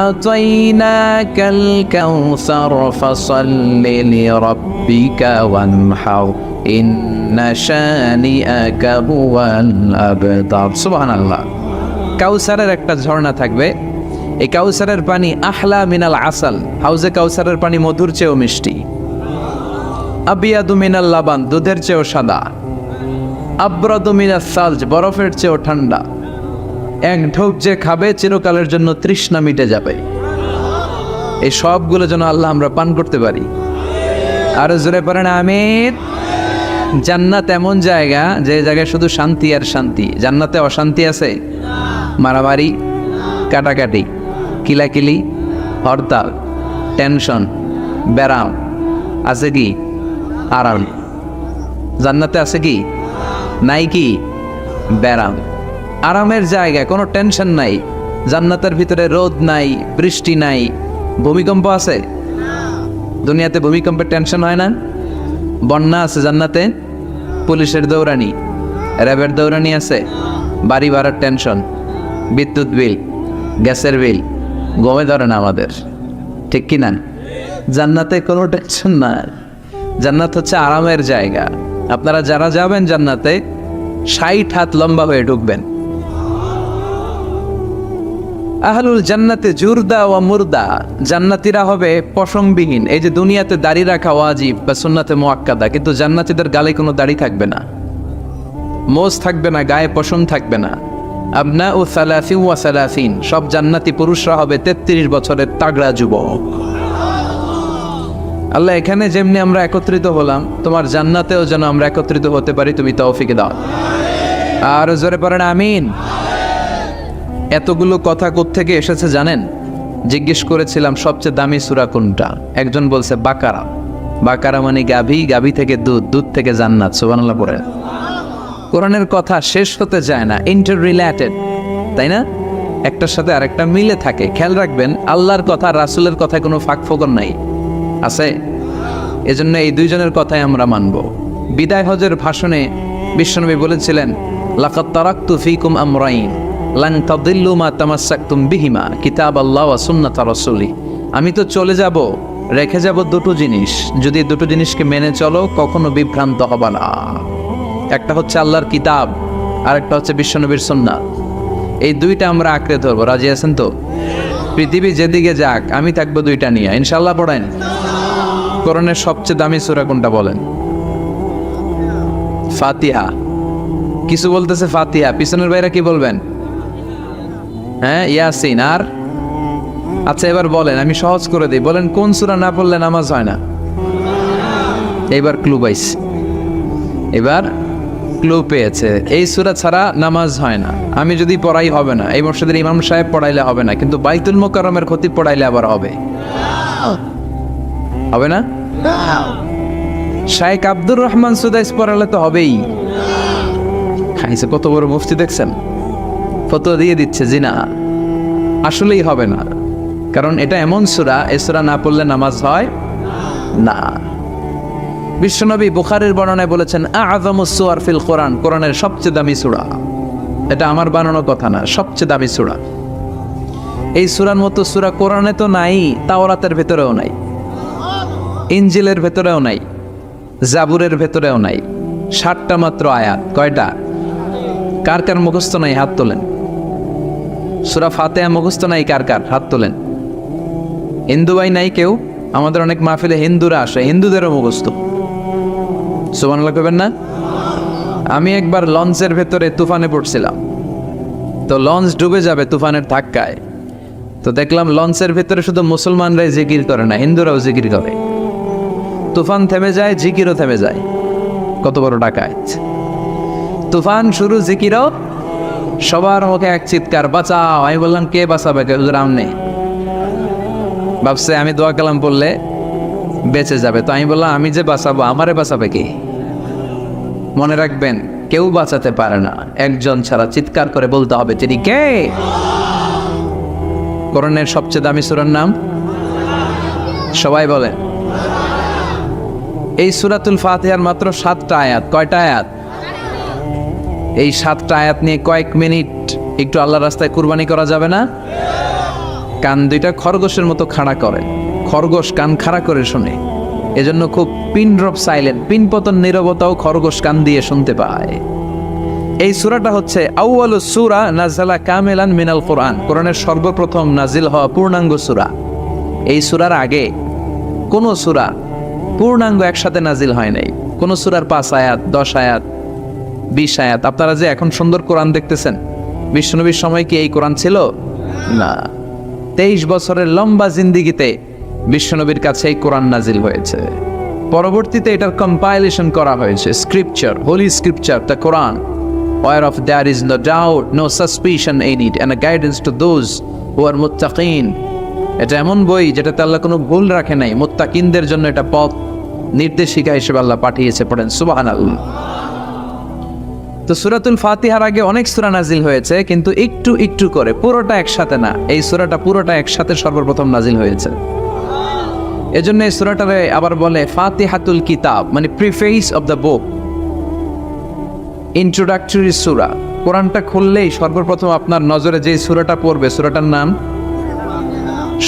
আ'তাইনাকাল কাউসার ফাসাল্লি লিরাব্বিকা ওয়ানহার ইন্না শানিআকা হুয়াল আবতার। সুবহানাল্লাহ। কাউসারের একটা ঝর্ণা থাকবে, এই কাউসারের পানি আহলা মিনাল আসাল, হাউজে কাউসারের পানি মধুর চেয়েও মিষ্টি। আবিয়াদু মিনাল লাবান, দুধের চেয়েও সাদা। আবরাদু মিনাস সালজ, বরফের চেয়েও ঠান্ডা। এক ঢোক যে খাবে চিরকালের জন্য তৃষ্ণা মিটে যাবে। এই সবগুলো যেন আল্লাহ আমরা পান করতে পারি। আরো জোরে পড়েন আমিন। জান্নাত এমন জায়গা, যে জায়গায় শুধু শান্তি আর শান্তি। জান্নাতে অশান্তি আছে? মারামারি, কাটাকাটি, কিলাকিলি, হরতাল, টেনশন, ব্যারাম আছে কি? আরাম। জান্নাতে আছে কি? নাই কি? ব্যারাম। আরামের জায়গা, কোনো টেনশন নাই। জান্নাতের ভিতরে রোদ নাই, বৃষ্টি নাই, ভূমিকম্প আছে? দুনিয়াতে ভূমিকম্পের টেনশন হয় না? বন্যা আছে জান্নাতে? পুলিশের দৌড়ানি, র্যাবের দৌড়ানি আছে? বাড়ি ভাড়ার টেনশন, বিদ্যুৎ বিল, গ্যাসের বিল, গমে ধরে না আমাদের, ঠিক কি না? জান্নাতে কোনো টেনশন না। জান্নাত হচ্ছে আরামের জায়গা। আপনারা যারা যাবেন জান্নাতে 60 হাত লম্বা হয়ে ঢুকবেন। আহলুল জান্নাতে জুরদা ওয়া মুরদা, জান্নাতীরা হবে পশমবিহীন। এই যে দুনিয়াতে দাড়ি রাখা ওয়াজিব বা সুন্নাতে মুআক্কাদা, কিন্তু জান্নাতীদের গালে কোনো দাড়ি থাকবে না, মোজ থাকবে না, গায়ে পশম থাকবে না। আবনাউ সালাসিন ওয়া সালাসিন, সব জান্নাতি পুরুষরা হবে 33 বছরের তাগড়া যুবক। আল্লাহ, এখানে যেমনি আমরা একত্রিত হলাম, তোমার জান্নাতেও যেন আমরা একত্রিত হতে পারি, তুমি তৌফিক দাও। আর জোরে পড়েন আমিন। এতগুলো কথা কোত্থেকে এসেছে জানেন? জিজ্ঞেস করেছিলাম সবচেয়ে দামি সূরা কোনটা? একজন বলছে বাকারা। বাকারা মানে গাভী, গাভী থেকে দুধ, দুধ থেকে জান্নাত। সুবহানাল্লাহ পড়েন। কোরআনের কথা শেষ হতে যায় না, ইন্টার রিলেটেড, তাই না? একটার সাথে আরেকটা মিলে থাকে। খেয়াল রাখবেন, আল্লাহর কথা রাসূলের কথায় কোনো ফাঁক ফোকর নাই, আছে? এজন্য এই দুইজনের কথাই আমরা মানব। বিদায় হজের ভাষণে বিশ্বনবী বলেছিলেন, লাকাদ তারাকতু ফীকুম আমরাইন লান তাদিল্লু মা তামাসসাকতুম বিহিমা কিতাবাল্লাহ ওয়া সুন্নাত রাসূলি। আমি তো চলে যাব, রেখে যাব দুটো জিনিস, যদি দুটো জিনিসকে মেনে চলো কখনো বিভ্রান্ত হবে না। একটা হচ্ছে আল্লাহর কিতাব, আর একটা হচ্ছে বিশ্বনবীর সুন্নাত। এই দুইটা আমরা আঁকড়ে ধরবো। রাজি আছেন তো? পৃথিবী যেদিকে যাক, আমি থাকবো দুইটা নিয়ে, ইনশাআল্লাহ। পড়েন, কোরআনের সবচেয়ে দামি সূরা কোনটা বলেন? ফাতিহা। কিছু বলতেছে ফাতিহা, পিছনের ভাইরা কি বলবেন? হ্যাঁ, ইয়াসিন। আর আচ্ছা, এবার বলেন, আমি সহজ করে দিই, বলেন কোন সূরা না পড়লে নামাজ হয় না? এবার ক্লু পাইছে, এবার ক্লু পেয়েছে। এই সূরা ছাড়া নামাজ হয় না। আমি যদি পড়াই হবে না, এই মসজিদের ইমাম সাহেব পড়াইলে হবে না, কিন্তু বাইতুল মুকাররমের খতিব পড়াইলে আবার হবে। হবে না? শাইখ আব্দুর রহমান সুদাইস পড়ালে তো হবেই। খাইছে কত বড় মুফতি দেখছেন, ফতোয়া দিয়ে দিচ্ছে জি না, আসলেই হবে না। কারণ এটা এমন সূরা, এই সূরা না পড়লে নামাজ হয় না। বিশ্বনবী বুখারীর বর্ণনায় বলেছেন, আ'যামুস সুওয়ার ফিল কোরআন, কোরআনের সবচেয়ে দামি সূরা। এটা আমার বানানো কথা না, সবচেয়ে দামি সূরা। এই সূরার মতো সূরা কোরআনে তো নাই, তাওরাতের ভেতরেও নাই, ইনজিলের ভেতরেও নাই, জাবুরের ভেতরেও নাই। 60টা মাত্র আয়াত। কয়টা? কার কার মুখস্থ নাই হাত তোলেন? সূরা ফাতিহা মুখস্থ নাই কার কার? হাত তোলেন। হিন্দু ভাই নাই কেউ? আমাদের অনেক মাহফিলে হিন্দুরা আসে, হিন্দুদেরও মুখস্থ। সুবহানাল্লাহ কইবেন না? আমি একবার লঞ্চের ভেতরে তুফানে পড়ছিলাম, তো লঞ্চ ডুবে যাবে তুফানের ধাক্কায়। তো দেখলাম লঞ্চের ভেতরে শুধু মুসলমানরাই জিকির করে না, হিন্দুরাও জিকির করে। তুফান থেমে যায়, জিকিরও থেমে যায়। কত বড় ডাকাত! তুফান শুরু, জিকিরও। সবার মুখে এক চিৎকার, বাঁচাও। আমি বললাম, কে বাঁচাবে? কে? হুজুর আমনে। ভাবছে আমি দোয়া কালাম পড়লে বেঁচে যাবে। তো আমি বললাম, আমি যে বাঁচাবো, আমারে বাঁচাবে কে? মনে রাখবেন, কেউ বাঁচাতে পারে না, একজন ছাড়া। চিৎকার করে বলতে হবে, তিনি কে? কোরআনের সবচেয়ে দামি সূরার নাম সবাই বলেন। এই সূরাতুল ফাতিহার মাত্র 7টা আয়াত। কয়টা আয়াত? এই 7টা আয়াত নিয়ে কয়েক মিনিট একটু আল্লাহর রাস্তায় কুরবানি করা যাবে না? কান দুইটা খরগোশের মতো খাড়া করে। খরগোশ কান খাড়া করে শোনে, এজন্য খুব পিন ড্রপ সাইলেন্ট, পিন পতন নীরবতাও খরগোশ কান দিয়ে শুনতে পায়। এই সূরাটা হচ্ছে আউয়ালু সূরা নাযালা কামিলান মিনাল কোরআন, কোরআনের সর্বপ্রথম নাজিল হওয়া পূর্ণাঙ্গ সূরা। এই সূরার আগে কোন সূরা পূর্ণাঙ্গ একসাথে নাজিল হয় নাই। কোন সূরার 5 আয়াত, 10 আয়াত, 20 আয়াত। আপনারা যে এখন সুন্দর কোরআন দেখতেছেন, বিশ্বনবীর সময় কি এই কোরআন ছিল? না। 23 বছরের লম্বা জিন্দিগিতে বিশ্বনবীর কাছে এই কোরআন নাজিল হয়েছে। পরবর্তীতে এটার কম্পাইলেশন করা হয়েছে, scripture, holy scripture, the Quran, whereof there is no doubt, no suspicion in it, and a guidance to those who are muttaqin. এটা এমন বই যেটাতে আল্লাহ কোনো ভুল রাখে নাই। মুত্তাকিনদের জন্য এটা পথ নির্দেশিকা হিসেবে আল্লাহ পাঠিয়েছে। পড়েন সুবহানাল্লাহ। তো সূরাতুল ফাতিহার আগে অনেক সূরা নাজিল হয়েছে, কিন্তু একটু একটু করে, পুরোটা একসাথে না। এই সূরাটা পুরোটা একসাথে সর্বপ্রথম নাজিল হয়েছে। এজন্য এই সূরাটারে আবার বলে ফাতিহাতুল কিতাব, মানে preface of the book, introductory সূরা। কোরআনটা খুললেই সর্বপ্রথম আপনার নজরে যে সূরাটা পড়বে, সূরাটার নাম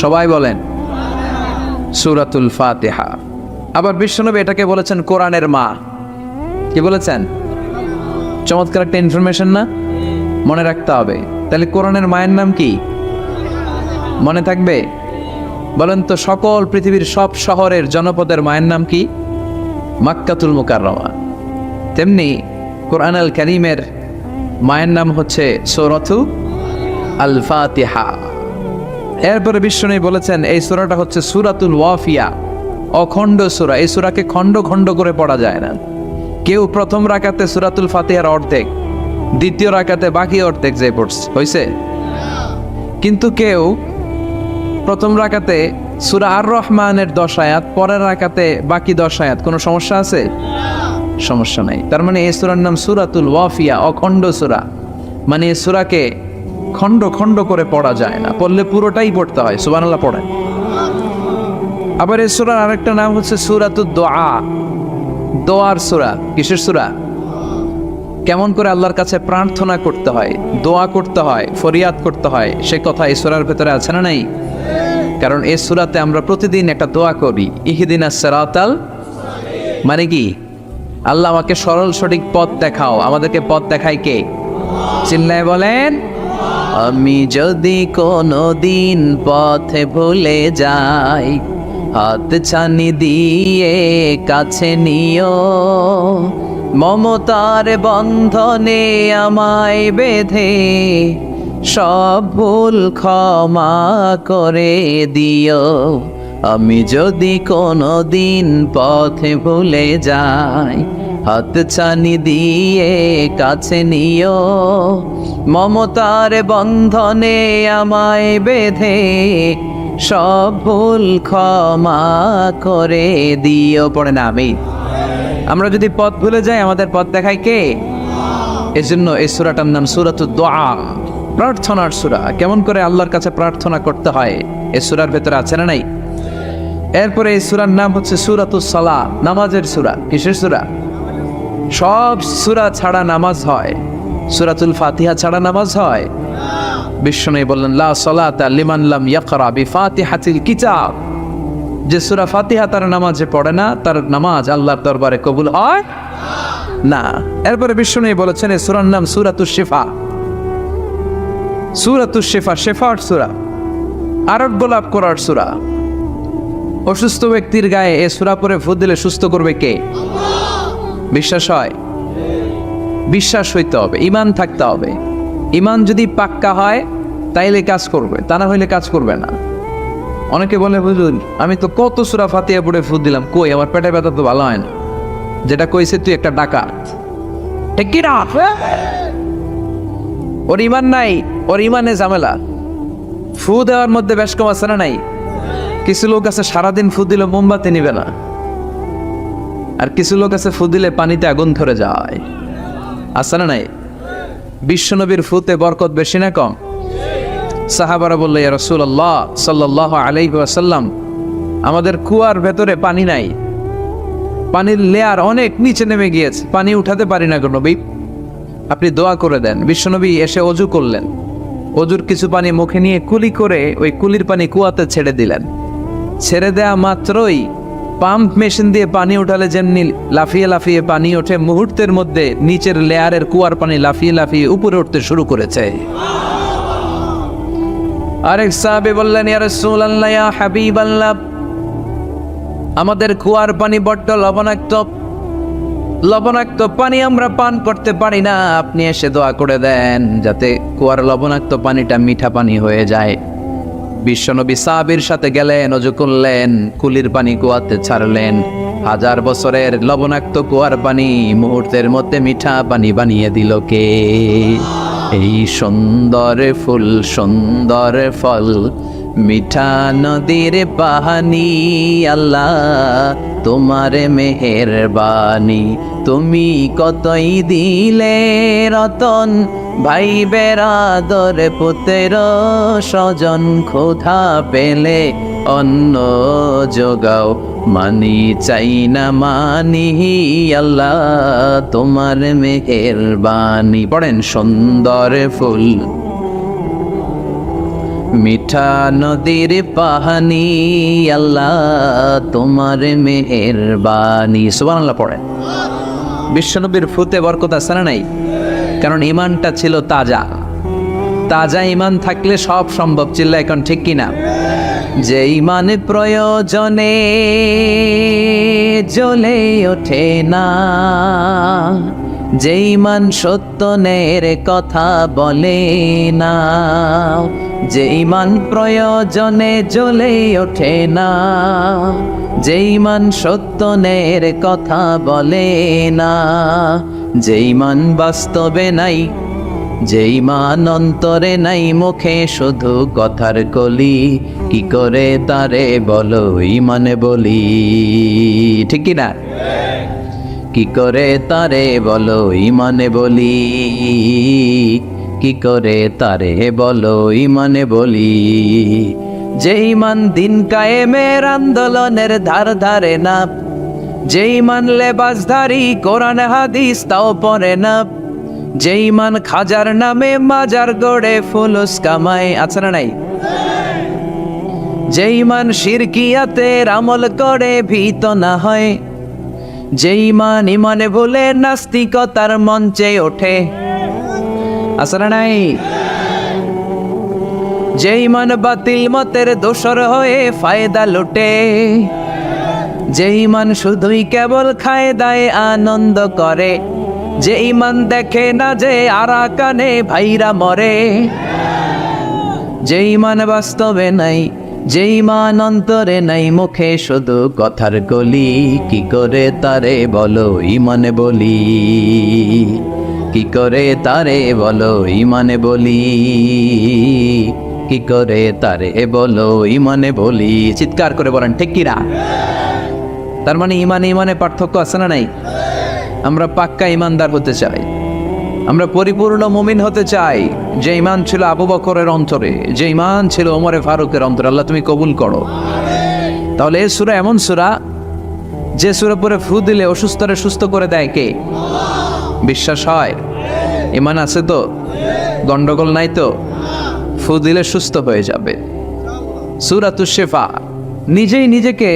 সবাই বলেন সূরাতুল ফাতিহা। আবার বিশ্বনবী এটাকে বলেছেন কোরআনের মা। কি বলেছেন? চমৎকার একটা ইনফরমেশন না? মনে রাখতে হবে। তাহলে কোরআনের মায়ের নাম কি? মনে থাকবে? বলেন তো, সকল পৃথিবীর সব শহরের জনপদের মায়ের নাম কি? মাক্কাতুল মুকাররমা। তেমনি কোরআন আল কারীমের মায়ের নাম হচ্ছে সূরাতু আল ফাতিহা। এরপরে বিশ্বনবী বলেছেন এই সূরাটা হচ্ছে সূরাতুল ওয়াফিয়া, অখণ্ড সূরা। এই সূরাকে খণ্ড খণ্ড করে পড়া যায় না। কেউ প্রথম রাকাতে সূরাতুল ফাতিহার অর্ধেক, দ্বিতীয় রাকাতে বাকি অর্ধেক যে পড়ছে হইছে। কিন্তু কেউ প্রথম রাকাতে সূরা আর রহমানের 10 আয়াত, পরের রাকাতে বাকি 10 আয়াত। কোনো সমস্যা আছে? সমস্যা নাই। তার মানে এই সূরার নাম সূরাতুল ওয়াফিয়া, অখণ্ড সূরা। মানে এই সূরাকে খণ্ড খণ্ড করে পড়া যায় না, পড়লে পুরোটাই পড়তে হয়। সুবহানাল্লাহ পড়েন। আবার এই সূরার আরেকটা নাম হচ্ছে সূরাতুদ দোয়া, দোয়ার সূরা। কিসের সূরা? কেমন করে আল্লাহর কাছে প্রার্থনা করতে হয়, দোয়া করতে হয়, ফরিয়াদ করতে হয়, সে কথা এই সূরার ভেতরে আছে না নাই? কারণ এই সূরাতে আমরা প্রতিদিন একটা দোয়া করি, ইহদিনাস সিরাতাল, মানে কি? আল্লাহ আমাকে সরল সঠিক পথ দেখাও। আমাদেরকে পথ দেখায় কে? চিল্লায় বলেন। আমি যদি কোনো দিন পথে ভুলে যাই, হাত ছানি দিয়ে কাছে নিও, মমতার বন্ধনে আমায় বেঁধে সব ভুল ক্ষমা করে দিও। আমি যদি কোনো দিন পথে ভুলে যাই, হাত ছানি দিয়ে কাছে নিও, মমতার বন্ধনে আমায় বেঁধে সব ভুল ক্ষমা করে দিও। পড়ে না আমি। আমরা যদি পথ ভুলে যাই, আমাদের পথ দেখায় কে? এজন্য এই সূরাটার নাম সূরাতুদ দোয়া, প্রার্থনার সূরা। কেমন করে আল্লাহর কাছে প্রার্থনা করতে হয় এই সূরার ভেতরে আছে না নাই? এরপরে এই সূরার নাম হচ্ছে সূরাতুস সালাহ, নামাজের সূরা। কিসের সূরা? সব সূরা ছাড়া নামাজ হয়, সূরাতুল ফাতিহা ছাড়া নামাজ হয়? বিশ্বনবী বললেন, লা সালাতা লিমান লাম ইয়াকরা বিফাতিহাতিল কিতাব। যে সূরা ফাতিহা তার নামাজে পড়ে না, তার নামাজ আল্লাহর দরবারে কবুল হয় না। এরপরে বিশ্বনবী বলেছেন এই সূরার নাম সূরাতুশ শিফা। সূরাতুশ শিফা, শেফার সূরা, আরোগ্য লাভ করার সূরা। অসুস্থ ব্যক্তির গায়ে এ সূরা পড়ে ফু দিলে সুস্থ করবে কে? বিশ্বাস হয়? বিশ্বাস হইতে হবে, ঈমান থাকতে হবে। ঈমান যদি পাক্কা হয় তাইলে কাজ করবে, তা না হইলে কাজ করবে না। অনেকে বলে, বুঝুন আমি তো কত সূরা ফাতিহা পড়ে ফু দিলাম, কই আমার পেটের ব্যথা তো ভালো হয় না। যেটা কইছে তুই একটা ডাকাত, ঠিক কি না? ওর ঈমান নাই, ওর ঈমানে ঝামেলা। ফু দেওয়ার মধ্যে বেশ কম আছে না নাই? কিছু লোক আছে সারাদিন ফু দিলে মোমবাতি নিবে না, আর কিছু লোক আছে ফু দিলে পানিতে আগুন ধরে যায়, আছে না নাই? বিশ্বনবীর ফুতে বরকত বেশি না কম? সাহাবারা বলল, ইয়া রাসূলুল্লাহ সাল্লাল্লাহু আলাইহি ওয়াসাল্লাম, আমাদের কুয়ার ভেতরে পানি নাই, পানির লেয়ার অনেক নিচে নেমে গিয়েছে, পানি উঠাতে পারি না গো নবী, আপনি দোয়া করে দেন। বিশ্বনবী এসে অজু করলেন, অজুর কিছু পানি মুখে নিয়ে কুলি করে ওই কুলির পানি কুয়াতে ছেড়ে দিলেন। ছেড়ে দেয়া মাত্রই পাম্প মেশিন দিয়ে পানি উঠালে যেমনি লাফিয়ে লাফিয়ে পানি ওঠে, মুহূর্তের মধ্যে নিচের লেয়ারের কুয়ার পানি লাফিয়ে লাফিয়ে উপরে উঠতে শুরু করেছে। আরেক সাহাবী বললেন, ইয়া রাসূলুল্লাহ, ইয়া হাবিবাল্লাহ, আমাদের কুয়ার পানি বড্ড লবণাক্ত, লবণাক্ত পানি আমরা পান করতে পারি না, আপনি এসে দোয়া করে দেন যাতে কুয়ার লবণাক্ত পানিটা মিঠা পানি হয়ে যায়। বিশ্বনবী সাহাবীর সাথে গেলেন, ওযু করলেন, কুলির পানি কুয়াতে ছাড়লেন। 1000 বছরের লবণাক্ত কুয়ার পানি মুহূর্তের মধ্যে মিঠা পানি বানিয়ে দিল কে? এই সুন্দর ফুল, সুন্দর ফল, মিঠা নদীর পানি, আল্লাহ তোমার মেহেরবানি। তুমি কতই দিলে রতন, ভাই বেরাদর পুত্র স্বজন, ক্ষুধা পেলে অন্ন যোগাও, মানি চাই না মানি, আল্লাহ তোমার মেহেরবানি। পড়েন, সুন্দর ফুল, মিঠা নদীর পানি, আল্লাহ তোমার মেহেরবানি। সুবহানাল্লাহ পড়েন। বিশ্বনবীর ফুতে বরকত আছে না নাই? কারণ ঈমানটা ছিল তাজা। তাজা ঈমান থাকলে সব সম্ভব। চিল্লা এখন ঠিক কিনা? যে ঈমান প্রয়োজনে জ্বলে ওঠে না, যে ঈমান সত্যনের কথা বলে না, যে ঈমান প্রয়োজনে জ্বলে ওঠে না, যে ঈমান সত্যনের কথা বলে না, যে ঈমান বাস্তবে নাই, যে ঈমান অন্তরে নাই, মুখে শুধু কথার কলি, কি করে তারে বলো ঈমানে বলি? ঠিক কি না? কি করে তারে বলো ঈমানে বলি? কি করে তারে বলো ঈমানে বলি? যে ঈমান দিন কায়েমের আন্দোলনের ধার ধারে না, যে ঈমান লেবাসধারী কোরআন হাদিস তাও পড়ে না, যে ঈমান খাজার নামে মাজার গড়ে ফুলুস কামায়, আছে না নাই? যে ঈমান শিরকিয়াতের আমল করে ভীত না হয়, যে ঈমান ঈমানে বলে নাস্তিকতার মঞ্চে ওঠে, আছে না নাই? যে ঈমান বাতিল মতের দোসর হয়ে ফায়দা লুটে, যে ঈমান শুধুই কেবল খায় দায় আনন্দ করে, যে ঈমান দেখে না যে আরাকানে ভাইরা মরে, যে ঈমান বাস্তবে নাই, যে ঈমান অন্তরে নাই, মুখে শুধু কথার কলি, কি করে তারে বলো ঈমানে বলি? কি করে তারে বলো ঈমানে বলি? কি করে তারে বলো ঈমানে বলি? চিৎকার করে বলেন ঠিক কি না? তার মানে ঈমানে ঈমানে পার্থক্য আছে না নাই? আমরা পাক্কা ঈমানদার হতে চাই, আমরা পরিপূর্ণ মুমিন হতে চাই। যে ঈমান ছিল আবু বকরের অন্তরে, যে ঈমান ছিল ওমরে ফারুকের অন্তরে, আল্লাহ তুমি কবুল করো। তাহলে এই সূরা এমন সূরা যে সূরা পরে ফু দিলে অসুস্থরে সুস্থ করে দেয় কে? বিশ্বাস হয়? ঈমান আছে তো? গন্ডগোল নাই তো? ফু দিলে সুস্থ হয়ে যাবে। সূরাতুশ শিফা। নিজেই নিজেকে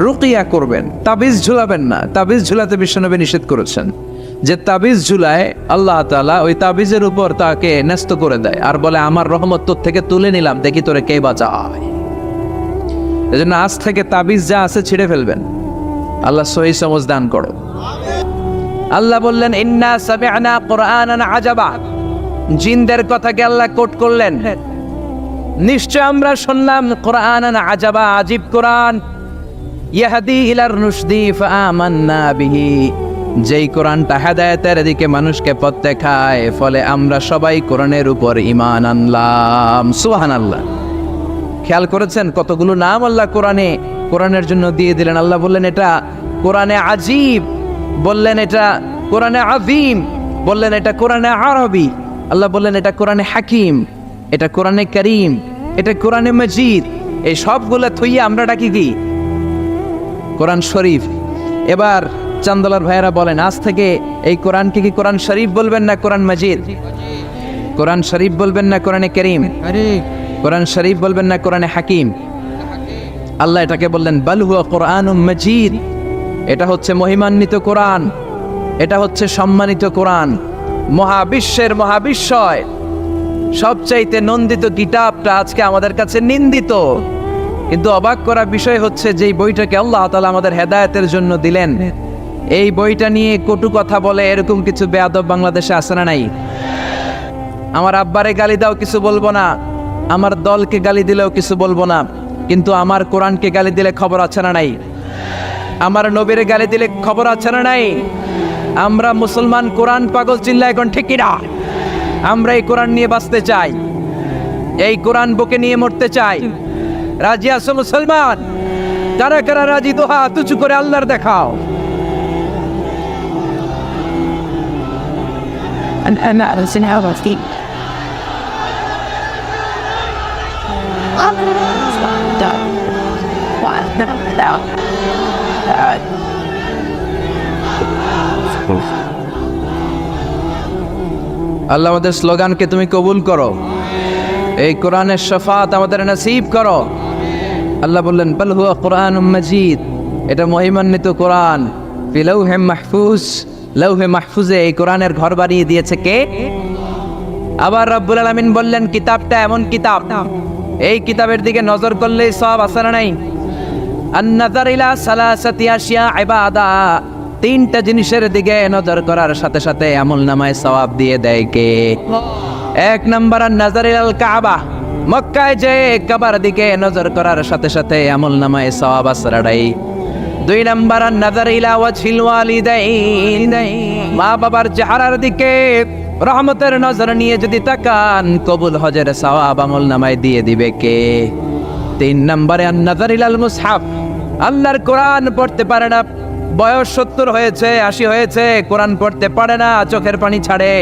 রুকিয়া করবেন, তাবিজ ঝুলাবেন না। তাবিজ ঝুলাতে বিশ্বনবী নিষেধ করেছেন। যে তাবিজ ঝুলায় আল্লাহ তাআলা ওই তাবিজের উপর তাকে ন্যস্ত করে দেয় আর বলে আমার রহমত তোর থেকে তুলে নিলাম, দেখি তোরে কে বাঁচায়। এজন্য আজ থেকে তাবিজ যা আছে ছিঁড়ে ফেলবেন। আল্লাহ সহি সমঝ দান করো। আল্লাহ বললেন ইন্না সামি'না কুরআনান আজাবা, জিনদের কথাকে আল্লাহ কোট করলেন, নিশ্চয় আমরা শুনলাম কুরআনান আজাবা, আজীব কোরআন, ইয়াহদি ইলার রুশদি ফাআমান্না বিহি, যেই কোরআনটা হেদায়েতের দিকে মানুষকে পথ দেখায়, ফলে আমরা সবাই কোরআনের উপর ঈমান আনলাম। সুবহানাল্লাহ। খেয়াল করেছেন কতগুলো নাম আল্লাহ কোরআনের জন্য দিয়ে দিলেন। আল্লাহ বললেন এটা কোরআনে আজীব, বললেন এটা কোরআনে আযীম, বললেন এটা কোরআনে আরবি, আল্লাহ বললেন এটা কোরআনে হাকিম, এটা কোরআনে করিম, এটা কোরআনে মজিদ। এই সবগুলো থইয়ে আমরা ডাকি কি? কোরআন শরীফ। এবার চান্দলার ভাইয়েরা বলেন আজ থেকে এই কোরআনকে কি কোরআন শরীফ বলবেন না কোরআন মজিদ? কোরআন শরীফ বলবেন না কোরআনে করিম? কোরআন শরীফ বলবেন না কোরআনে হাকিম? আল্লাহ এটাকে বললেন বাল হুয়া কোরআনুম মজিদ, এটা হচ্ছে মহিমান্বিত কোরআন, এটা হচ্ছে সম্মানিত কোরআন, মহাবিশ্বের মহাবিশ্বয় সবচাইতে নন্দিত কিতাবটা আজকে আমাদের কাছে নিন্দিত। কিন্তু অবাক করা বিষয় হচ্ছে যেই বইটাকে আল্লাহ তাআলা আমাদের হেদায়েতের জন্য দিলেন, এই বইটা নিয়ে কটু কথা বলে এরকম কিছু বেয়াদব বাংলাদেশে আছে না নাই? আমার আব্বারে গালি দাও কিছু বলবো না, আমার দলকে গালি দিলেও কিছু বলবো না, কিন্তু আমার কোরআনকে গালি দিলে খবর আছে না নাই? আমার নবীরে গালি দিলে খবর আছে না নাই? আমরা মুসলমান কোরআন পাগল চিল্লা এখন ঠিক কিনা? আমরা এই কোরআন নিয়ে বাঁচতে চাই, এই কোরআন বুকে নিয়ে মরতে চাই। রাজি আছো মুসলমান? কারা কারা রাজি? তো হাত উঁচু করে আল্লাহর দেখাও। আল্লাহ আমাদের স্লোগানকে তুমি কবুল করো, এই কোরআনের শাফাত আমাদের নসিব করো। আল্লাহ বললেন বাল হুয়া কোরআনুম মাজিদ, এটা মহিমান্বিত কোরআন, ফি লাউহে মাহফুজ, লাউহে মাহফুজে এই কোরআনের ঘর বানিয়ে দিয়েছে কে? আবার রব্বুল আলামিন বললেন কিতাবটা এমন কিতাব, এই কিতাবের দিকে নজর করলেই সওয়াব আছে না নাই? আন-নাযার ইলা সালাসাতি আশিয়া ইবাদা, তিনটা জিনিসের দিকে নজর করার সাথে সাথে আমলনামায় সওয়াব দিয়ে দেয় কে? এক নাম্বার আন-নাযার ইলাল কাবা, মক্কায় যে কাবার দিকে নজর করার সাথে সাথে আমলনামায় সওয়াব আসরাড়াই। দুই নাম্বার আন-নাযার ইলা ওয়াজহিল ওয়ালিদাইন, মা বাবার চেহারার দিকে রহমতের নজর নিয়ে যদি তাকান, কবুল হজের সওয়াব আমলনামায় দিয়ে দিবে কে? তিন নম্বরে আন-নাযার ইলাল মুসহাফ, আল্লাহর কোরআন পড়তে পারে না, বয়স 70 হয়েছে 80 হয়েছে, কোরআন পড়তে পারে না, চোখের পানি ছাড়ে,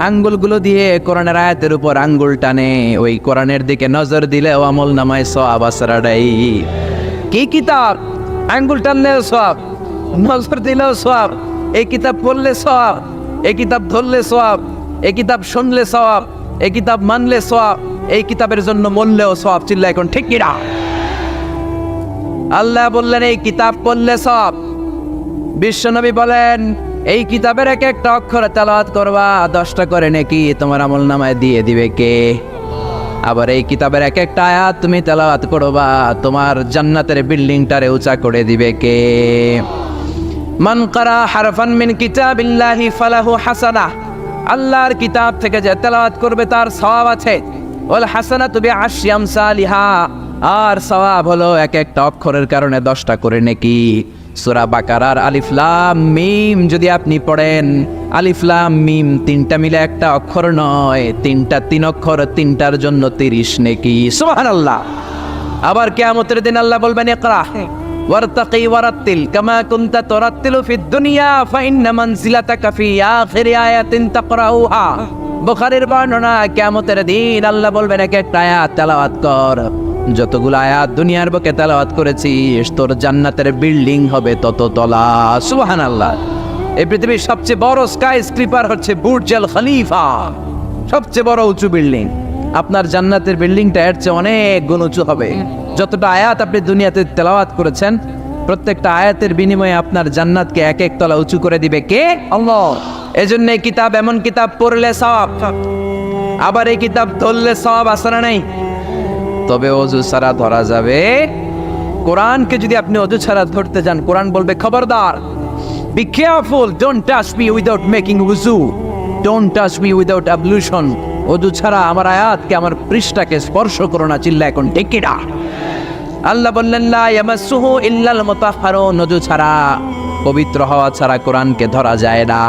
আঙ্গুলগুলো দিয়ে কোরআনের আয়াতের উপর আঙ্গুল টানে, ওই কোরআনের দিকে নজর দিলেও আমলনামায় সওয়াব আসরাড়াই। কি কিতাব? আঙ্গুল টানলেও সওয়াব, নজর দিলেও সওয়াব, এই কিতাব পড়লে সওয়াব, এই কিতাব ধরলে সওয়াব, এই কিতাব শুনলে সওয়াব, এই কিতাব মানলে সওয়াব, এই কিতাবের জন্য মরলেও সওয়াব। চিল্লা এখন ঠিক কিনা? আল্লাহ বললেন এই কিতাব পড়লে সওয়াব। বিশ্বনবী বলেন এই কিতাবের এক একটা অক্ষর তেলাওয়াত করবা, 10টা করে নেকি তোমার আমলনামায় দিয়ে দিবে কে? আবার এই কিতাবের এক একটা আয়াত তুমি তেলাওয়াত করবা, তোমার জান্নাতের বিল্ডিংটারে উঁচা করে দিবে কে? মান কারা হারফান মিন কিতাবিল্লাহি ফালাহু হাসানাহ, আল্লাহর কিতাব থেকে যে তেলাওয়াত করবে তার সওয়াব আছে। ওয়াল হাসানাতু বিআশরি আমসালিহা, আর সওয়াব হলো এক একটা অক্ষরের কারণে 10টা করে নেকি। সূরা বাকারার আলিফ লাম মিম যদি আপনি পড়েন, আলিফ লাম মিম তিনটা মিলে একটা অক্ষর নয়, তিনটা 3 অক্ষর, তিনটার জন্য 30 নেকি। সুবহানাল্লাহ। আবার কিয়ামতের দিন আল্লাহ বলবেন ইকরা ওয়ারতাকি ওয়ারাত্তিল কামা কুনতা তুরাত্তিলু ফিদ দুনিয়া ফাইন্না মানজিলাতাকা ফি আখিরি আয়াতিন তাকরাউহা। বুখারীর বর্ণনা, কিয়ামতের দিন আল্লাহ বলবেন এক একটা আয়াত তেলাওয়াত কর, যতগুলো আয়াত দুনিয়ার বুকে তেলাওয়াত করেছিস তোর জান্নাতের বিল্ডিং হবে তত তলা। সুবহানাল্লাহ। এই পৃথিবীর সবচেয়ে বড় স্কাই স্ক্রিপার হচ্ছে বুর্জ আল খলিফা, সবচেয়ে বড় উঁচু বিল্ডিং। আপনার জান্নাতের বিল্ডিংটা এর চেয়ে অনেক গুণ উঁচু হবে। যতটা আয়াত আপনি দুনিয়াতে তেলাওয়াত করেছেন, প্রত্যেকটা আয়াতের বিনিময়ে আপনার জান্নাতকে এক এক তলা উঁচু করে দিবে কে? আল্লাহ। এজন্য এই কিতাব এমন কিতাব পড়লে সওয়াব, আবার এই কিতাব ধরলে সওয়াব আছে না নাই? তবে ওযু ছাড়া ধরা যাবে কোরআনকে যদি আপনি অজু ছাড়া ধরতে যান, কোরআন বলবে খবরদার, be careful, don't touch me without making উযু, don't touch me without ablution. অজু ছাড়া আমার আয়াতকে, আমার পৃষ্ঠাকে স্পর্শ করো না। চিল্লা এখন ঠিক কিনা? আল্লাহ বললেন লা ইয়ামাসসুহু ইল্লাল মুতাহহারুন, অজু ছাড়া, পবিত্র হওয়া ছাড়া কোরআনকে ধরা যায় না।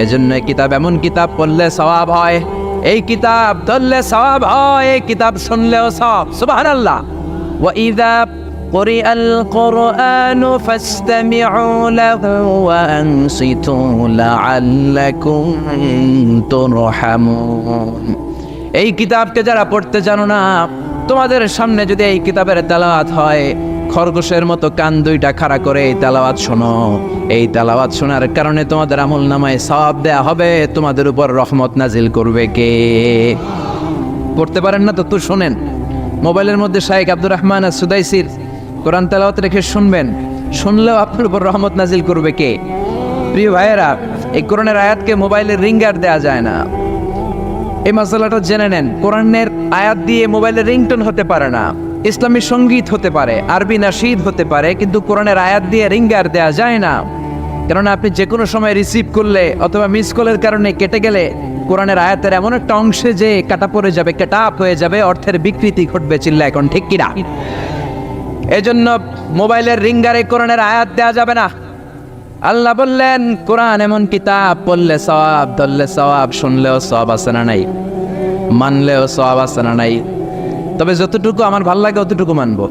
এজন্য এই কিতাব এমন কিতাব, পড়লে সওয়াব হয়, এই কিতাব ধরলে সওয়াব হয়, এই কিতাব শুনলেও সওয়াব। সুবহানাল্লাহ। ওয়া ইযা কুরিআল কুরআনু ফাসতামিউ লাহু ওয়া আনসিতু লাআল্লাকুম তুরহামুন। এই কিতাবকে যারা পড়তে জানো না, তোমাদের সামনে যদি এই কিতাবের তেলাওয়াত হয়, খরগোশের মতো কান দুইটা খাড়া করে এই তেলাওয়াত শোনো। এই তেলাওয়াত শোনার কারণে তোমাদের আমল নামায় সওয়াব দেয়া হবে, তোমাদের উপর রহমত নাজিল করবে কে? পড়তে পারেন না তো শোনেন। মোবাইলের মধ্যে শাইখ আব্দুর রহমান আস-সুদাইসির কোরআন তেলাওয়াত রেখে শুনবেন, শুনলেও আপনার উপর রহমত নাজিল করবে কে? প্রিয় ভাইয়েরা, এই কোরআনের আয়াতকে মোবাইলের রিঙ্গার দেয়া যায় না। এই মাসালাটা জেনে নেন। কোরআনের আয়াত দিয়ে মোবাইলের রিংটোন হতে পারে না, ইসলামী সঙ্গীত হতে পারে, আরবি নাশিদ হতে পারে, কিন্তু কোরআনের আয়াত দিয়ে রিঙ্গার দেয়া যায় না। কারণ আপনি যে কোনো সময় রিসিভ করলে অথবা মিস কলের কারণে কেটে গেলে কোরআনের আয়াতের এমন একটা অংশে যে কাটা পড়ে যাবে, কাটাপ হয়ে যাবে, অর্থের বিকৃতি ঘটবে। চিল্লা এখন ঠিক কিনা? এজন্য মোবাইলের রিঙ্গারে কোরআনের আয়াত দেয়া যাবে না। আল্লাহ বললেন কোরআন এমন কিতাব, পড়লে সওয়াব, ধরলে সওয়াব, শুনলেও সওয়াব আছে না নাই? মানলেও সওয়াব আছে না নাই? তবে যতটুকু আমার ভাল লাগে অতটুকু মানবো,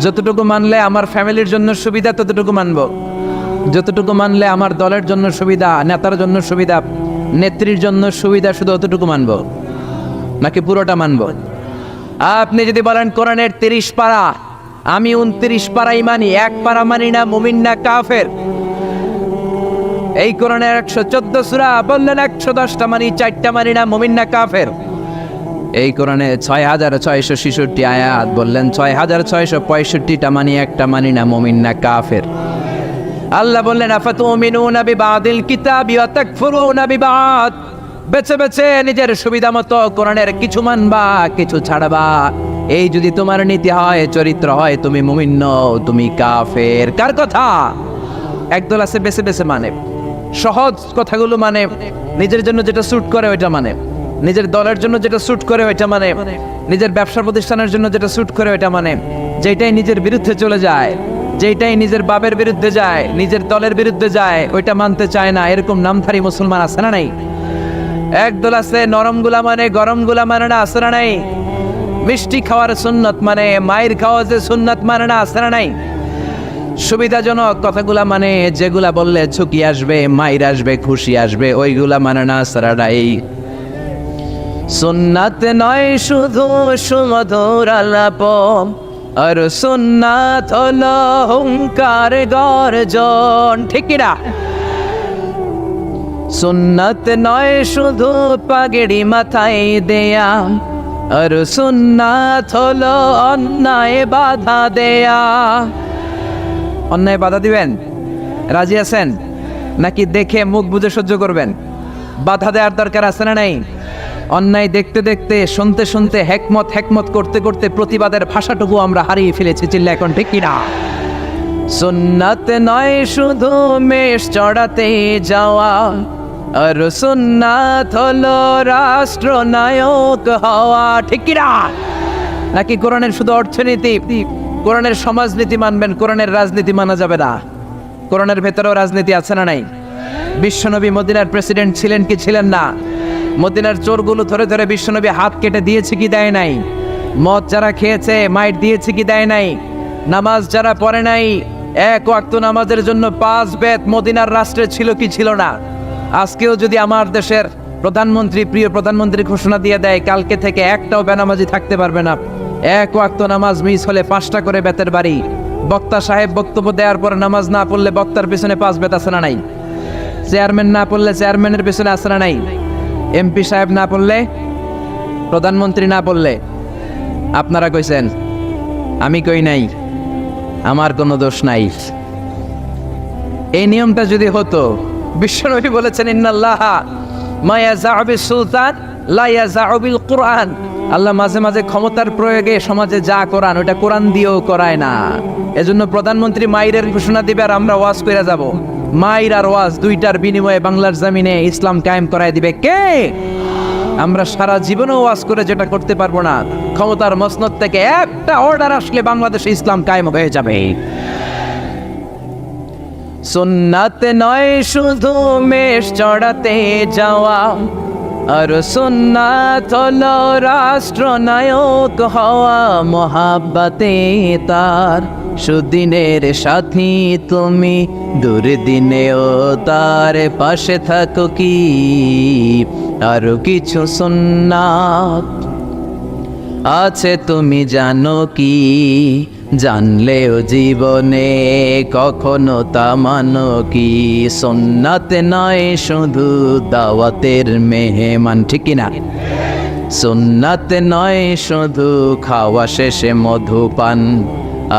যতটুকু মানলে আমার ফ্যামিলির জন্য সুবিধা ততটুকু মানবো, যতটুকু মানলে আমার দলের জন্য সুবিধা, নেতার জন্য সুবিধা, নেত্রীর জন্য সুবিধা, শুধু অতটুকু মানবো, নাকি পুরোটা মানবো? আপনি যদি বলেন কোরআনের 30 পারা, আমি 29 পারাই মানি, 1 পারা মানি না, মুমিন না কাফের। এই কোরআনের 114 সূরা, বললেন 110টা মানি, 4টা মানি না, মুমিন না কাফের। এই কোরআনে 6666 আয়াত, বললেন 6665টা মানি, একটা মানি না, মুমিন না কাফের। আল্লাহ বললেন আফাতুমিনুনা বিবাদিল কিতাবি ওয়া তাকফুরুনা বিবাদ, বেছে বেছে নিজের সুবিধা মতো কোরআনের কিছু মানবা, কিছু ছাড়বা। এই যদি তোমার নীতি হয়, চরিত্র হয়, তুমি মুমিন নও, তুমি কাফের। কার কথা? একদল আছে বেছে বেছে মানে, সহজ কথাগুলো মানে, নিজের জন্য যেটা স্যুট করে ওইটা মানে, নিজের দলের জন্য যেটা স্যুট করে ওইটা মানে, নিজের ব্যবসা প্রতিষ্ঠানের জন্য যেটা স্যুট করে ওইটা মানে, যেটাই নিজের বিরুদ্ধে চলে যায়, যেটাই নিজের বাপের বিরুদ্ধে যায়, নিজের দলের বিরুদ্ধে যায়, ওইটা মানতে চায় না। এরকম নামধারী মুসলমান আছে না নাই? একদল আছে নরম গুলা মানে, গরম গুলা মানে না, আছে না নাই? মিষ্টি খাওয়ার সুন্নত মানে, মায়ের খাওয়া যে সুন্নত মানে না, আছে না নাই? সুবিধাজনক কথাগুলা মানে, যেগুলা বললে ঝুঁকি আসবে, মায়ের আসবে, খুশি আসবে, ওইগুলা মানে না, আছে না নাই? সুন্নাত নয় শুধু সুমধুর আলাপ, আর সুন্নাত হলো হুঙ্কার গর্জন। ঠিক কিনা? সুন্নাত নয় শুধু পাগড়ি মাথায় দেয়া, আর সুন্নাত হলো অন্যায় বাধা দেয়া। অন্যায় বাধা দিবেন? রাজি আছেন নাকি দেখে মুখ বুজে সহ্য করবেন? বাধা দেওয়ার দরকার আছে না নাই? অন্যায় দেখতে দেখতে, শুনতে শুনতে, হেকমত করতে করতে প্রতিবাদের ভাষাটুকু আমরা হারিয়ে ফেলেছি। চিল্লা এখন ঠিক কিনা? সুন্নাত নয় শুধু মেষ চড়াতে যাওয়া, আর সুন্নাত হলো রাষ্ট্রনায়ক হওয়া। ঠিক কিনা? নাকি কোরআনের শুধু অর্থনীতি, কোরআনের সমাজনীতি মানবেন, কোরআনের রাজনীতি মানা যাবে না? কোরআনের ভেতরেও রাজনীতি আছে না নাই? বিশ্বনবী মদিনার প্রেসিডেন্ট ছিলেন কি ছিলেন না? মদিনার চোরগুলো ধরে ধরে বিশ্বনবী হাত কেটে দিয়েছে কি দেয় নাই? মদ যারা খেয়েছে মাইট দিয়েছে কি দেয় নাই? নামাজ যারা পড়ে নাই, 1 ওয়াক্ত নামাজের জন্য 5 বেত মদিনার রাষ্ট্রে ছিল কি ছিল না? আজকেও যদি আমার দেশের প্রধানমন্ত্রী, প্রিয় প্রধানমন্ত্রী ঘোষণা দিয়ে দেয় কালকে থেকে একটাও বেনামাজি থাকতে পারবে না, 1 ওয়াক্ত নামাজ মিস হলে 5টা করে বেতের বাড়ি। বক্তা সাহেব বক্তব্য দেওয়ার পর নামাজ না পড়লে বক্তার পিছনে 5 বেত আছে না নাই? চেয়ারম্যান না পড়লে চেয়ারম্যানের পিছনে আছে না নাই? এমপি সাহেব না পড়লে, প্রধানমন্ত্রী না পড়লে। আপনারা কইছেন, আমি কই নাই, আমার কোনো দোষ নাই। এই নিয়মটা যদি হতো, বিশ্বনবী বলেছেন ইন্নাল্লাহা মা ইয়াযা'ু বিস-সুলতান লা ইয়াজাউ বিল কুরআন। আল্লাহ মাঝে মাঝে ক্ষমতার প্রয়োগে সমাজে যা করান ওটা কোরআন দিয়েও করায় না। এজন্য প্রধানমন্ত্রী মাইরের ঘোষণা দিবে আর আমরা ওয়াজ করে যাব। মাইর আর ওয়াজ দুইটার বিনিময়ে বাংলার জমিনে ইসলাম কায়েম করায় দিবে কে? আমরা সারা জীবনেও ওয়াজ করে যেটা করতে পারবো না, ক্ষমতার মসনদ থেকে একটা অর্ডার আসলে বাংলাদেশে ইসলাম কায়েম হয়ে যাবে। সুন্নাত নয় শুধু মেষ চড়াতে যাওয়া, আর সুন্নাত হলো রাষ্ট্রনায়ক হওয়া। মহাব্বতে তার সুদিনের সাথী তুমি, দুর্দিনেও তার পাশে থাকো কি। আরো কিছু সুন্নাত আছে তুমি জানো কি, জানলেও জীবনে কখনো তা মানো কি। সুন্নাত নয় শুধু দাওয়াতের মেহমান, ঠিক কিনা? সুন্নাত নয় শুধু খাওয়া শেষে মধুপান,